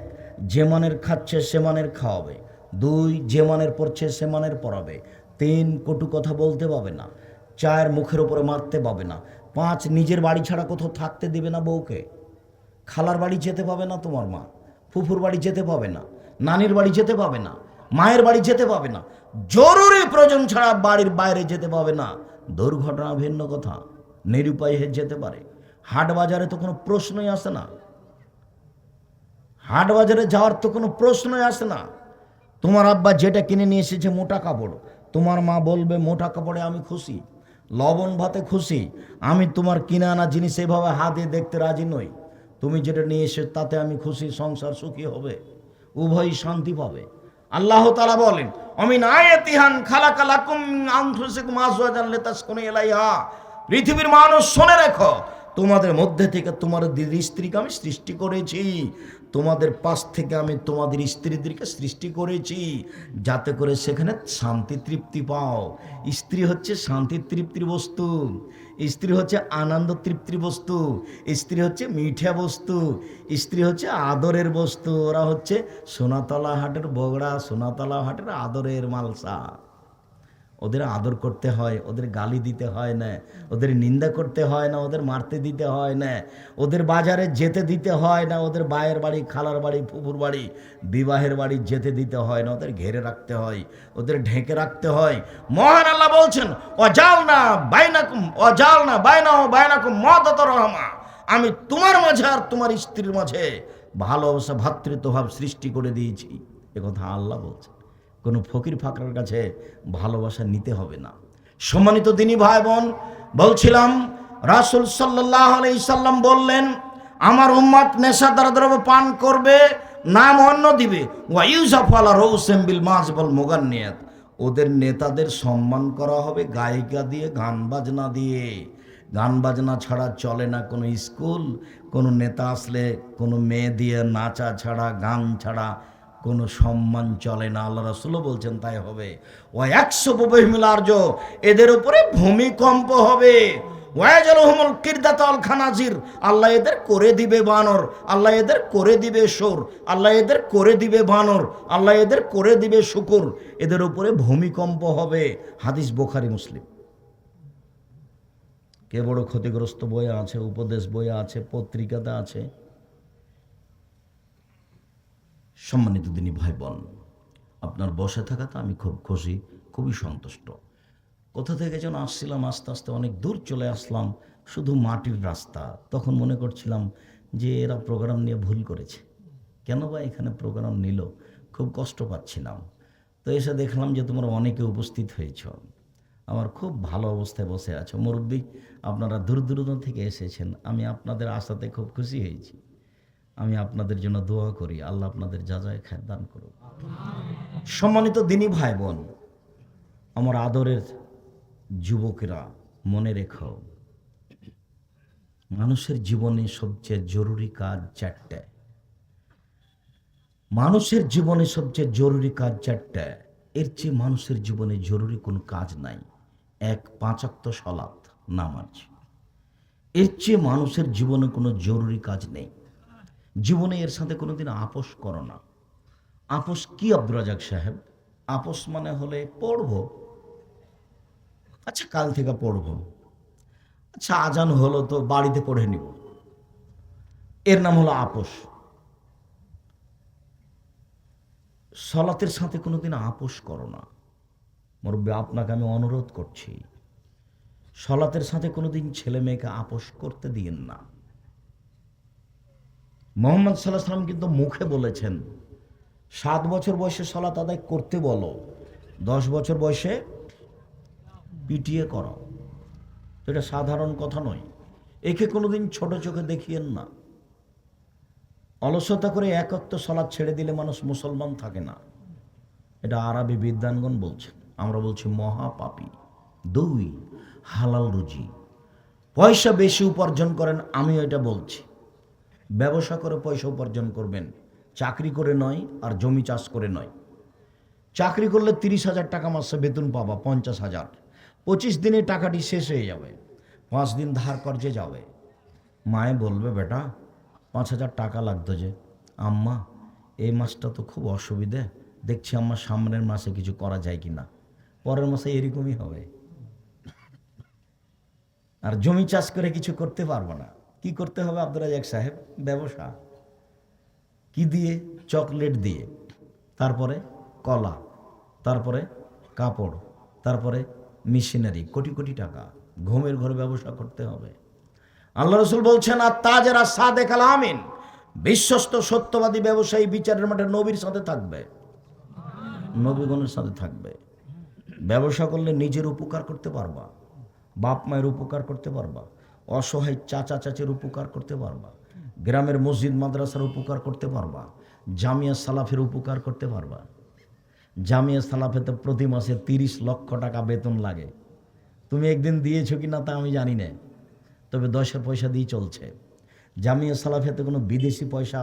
যে মানের খাচ্ছে সে মানের খাওয়াবে। 2, যে মানের পড়ছে সে মানের পড়াবে। 3, কটু কথা বলতে পাবে না। 4, মুখের উপরে মারতে পাবে না। 5, নিজের বাড়ি ছাড়া কোথাও থাকতে দিবে না বউকে। খালার বাড়ি যেতে পাবে না তোমার মা, ফুফুর বাড়ি যেতে পাবে না, নানির বাড়ি যেতে পাবে না, মায়ের বাড়ি যেতে পাবে না, জরুরি প্রয়োজন ছাড়া বাড়ির বাইরে যেতে পাবে না। দুর্ঘটনা ভিন্ন কথা, নিরুপায় হয়ে যেতে পারে। হাট বাজারে তো কোনো প্রশ্নই আসে না, হাট বাজারে যাওয়ার তো কোনো প্রশ্নই আসে না। তোমার আব্বা যেটা কিনে নিয়ে এসেছে মোটা কাপড়, তোমার মা বলবে মোটা কাপড়ে আমি খুশি, লবণ ভাতে খুশি, আমি তোমার কিনে আনা জিনিস এভাবে হাতে দেখতে রাজি নই। তুমি যেটা নিয়ে এসে তাতে আমি খুশি, সংসার সুখী হবে, উভয়ই শান্তি পাবে। আল্লাহ তাআলা বলেন, আমিন আয়াতিহান খালাকালাকুম মিন আনফুসিকুম আজওয়াজান লিতাসকুনু ইলাইহা, পৃথিবীর মানুষ শুনে রেখো, তোমাদের মধ্যে থেকে তোমাদের দিদি স্ত্রীকে আমি সৃষ্টি করেছি, তোমাদের পাশ থেকে আমি তোমাদের স্ত্রীদেরকে সৃষ্টি করেছি, যাতে করে সেখানে শান্তি তৃপ্তি পাও। স্ত্রী হচ্ছে শান্তি তৃপ্তির বস্তু, স্ত্রী হচ্ছে আনন্দ তৃপ্তির বস্তু, স্ত্রী হচ্ছে মিঠা বস্তু, স্ত্রী হচ্ছে আদরের বস্তু। ওরা হচ্ছে সোনাতলা হাটের বগড়া, সোনাতলা হাটের আদরের মালসা। ওদের আদর করতে হয়, ওদের গালি দিতে হয় না, ওদের নিন্দা করতে হয় না, ওদের মারতে দিতে হয় না, ওদের বাজারে যেতে দিতে হয় না, ওদের বায়ের বাড়ি, খালার বাড়ি, ফুফুর বাড়ি, বিবাহের বাড়ি যেতে দিতে হয় না, ওদের ঘেরে রাখতে হয়, ওদের ঢেকে রাখতে হয়। মহান আল্লাহ বলছেন, ওয়াজালনা বাইনাকুম মাওয়াদাতার রাহমা, আমি তোমার মাঝে আর তোমার স্ত্রীর মাঝে ভালোবাসা, ভ্রাতৃত্বভাব সৃষ্টি করে দিয়েছি। একথা আল্লাহ বলছেন। কোনো ফকির ফাকরার কাছে ভালোবাসা নিতে হবে না। সম্মানিত দিনী ভাই বোন, বলছিলাম রাসূল সাল্লাল্লাহু আলাইহি সাল্লাম বললেন, আমার উম্মত নেশাদার দ্রব্য পান করবে, নাম অন্য দিবে। ওয়া ইউজাফু আলা রাউসিম বিল মাজবাল মুগান্নিয়াত, ওদের নেতাদের সম্মান করা হবে গায়িকা দিয়ে, গান বাজনা দিয়ে। গান বাজনা ছাড়া চলে না কোনো স্কুল, কোনো নেতা আসলে কোনো মেয়ে দিয়ে নাচা ছাড়া, গান ছাড়া কোনো সম্মান চলে না। আল্লাহ রাসূলও বলছেন তাই হবে। ও 100 বিহিমিল আরজ, এদের উপরে ভূমিকম্প হবে। ওয়াজালহুমুল কিরদাতাল খানাজির, আল্লাহ এদের করে দিবে বানর, আল্লাহ এদের করে দিবে সোর, আল্লাহ এদের করে দিবে বানর, আল্লাহ এদের করে দিবে শূকর, এদের উপরে ভূমিকম্প হবে। হাদিস বুখারী মুসলিম। কে বড় ক্ষতিগ্রস্ত বইয়ে আছে, উপদেশ বইয়ে আছে, পত্রিকাতে আছে। সম্মানিত দিনী ভাই বোন, আপনার বসে থাকাতে আমি খুব খুশি, খুবই সন্তুষ্ট। কোথা থেকে যেন আসছিলাম, আস্তে আস্তে অনেক দূর চলে আসলাম, শুধু মাটির রাস্তা। তখন মনে করছিলাম যে এরা প্রোগ্রাম নিয়ে ভুল করেছে, কেন বা এখানে প্রোগ্রাম নিল, খুব কষ্ট পাচ্ছিলাম। তো এসে দেখলাম যে তোমরা অনেকে উপস্থিত হয়েছ, আমার খুব ভালো অবস্থায় বসে আছো। মুরব্বী, আপনারা দূর দূরান্ত থেকে এসেছেন, আমি আপনাদের আশাতে খুব খুশি হয়েছি। আমি আপনাদের জন্য দোয়া করি, আল্লাহ আপনাদের যাজায় খায় দান করুন। সম্মানিত দিনী ভাই বোন, আমার আদরের যুবকেরা, মনে রেখো, মানুষের জীবনে সবচেয়ে জরুরি কাজ চারটে। মানুষের জীবনে সবচেয়ে জরুরি কাজ চারটে। এর চেয়ে মানুষের জীবনে জরুরি কোনো কাজ নাই। এক, 5 ওয়াক্ত সালাত নামাজ। এর চেয়ে মানুষের জীবনে কোনো জরুরি কাজ নেই। জীবনে এর সাথে কোনোদিন আপোষ করো না। আপোষ কি আব্দুর রাজাক সাহেব? আপোষ মানে হলে পড়বো, আচ্ছা কাল থেকে পড়বো, আচ্ছা আজান হলো তো বাড়িতে পড়ে নিব, এর নাম হলো আপোষ। সলাতের সাথে কোনোদিন আপোষ করো না। মুরব্বী, আপনাকে আমি অনুরোধ করছি, সলাতের সাথে কোনোদিন ছেলে মেয়েকে আপোষ করতে দিয়েন না। মোহাম্মদ সাল্লাল্লাহু আলাইহি ওয়াসাল্লাম কিন্তু মুখে বলেছেন 7 বছর বয়সে সলাত আদায় করতে বলো, 10 বছর বয়সে পিটিয়ে করো। এটা সাধারণ কথা নয়, একে কোনোদিন ছোট চোখে দেখিয়েন না। অলসতা করে এক ওয়াক্ত সলাত ছেড়ে দিলে মানুষ মুসলমান থাকে না, এটা আরবি বিদ্বানগণ বলছেন, আমরা বলছি মহাপাপী। 2, হালাল রুজি, পয়সা বেশি উপার্জন করেন, আমিও এটা বলছি, ব্যবসা করে পয়সা উপার্জন করবেন, চাকরি করে নয়, আর জমি চাষ করে নয়। চাকরি করলে 30,000 টাকা মাসে বেতন পাবা, 50,000, 25 দিনে টাকাটি শেষ হয়ে যাবে, 5 দিন ধার কর্জে যাবে। মায়ে বলবে, বেটা 5,000 টাকা লাগতো যে, আম্মা এই মাসটা তো খুব অসুবিধে, দেখছি আম্মা সামনের মাসে কিছু করা যায় কি না। পরের মাসে এরকমই হবে। আর জমি চাষ করে কিছু করতে পারবো না। কি করতে হবে আব্দুর রাজাক সাহেব? ব্যবসা। কি দিয়ে? চকলেট দিয়ে, তারপরে কলা, তারপরে কাপড়, তারপরে মেশিনারি, কোটি কোটি টাকা। ঘুমের ঘরে ব্যবসা করতে হবে। আল্লাহ রসুল বলছেন, আর তাজেরা সাদেক আল আমিন, বিশ্বস্ত সত্যবাদী ব্যবসায়ী বিচারের মাঠে নবীর সাথে থাকবে, নবীগণের সাথে থাকবে। ব্যবসা করলে নিজের উপকার করতে পারবা, বাপ মায়ের উপকার করতে পারবা, অসহায় চাচা চাচির উপকার করতে পারবা, গ্রামের মসজিদ মাদ্রাসার উপকার করতে পারবা, জামিয়া সালাফের উপকার করতে পারবা। জামিয়া সালাফেতে প্রতি মাসে 30 লক্ষ টাকা বেতন লাগে। তুমি একদিন দিয়েছো কি না তা আমি জানি না, তবে 10 পয়সা দিয়ে চলছে। জামিয়া সালাফেতে কোনো বিদেশি পয়সা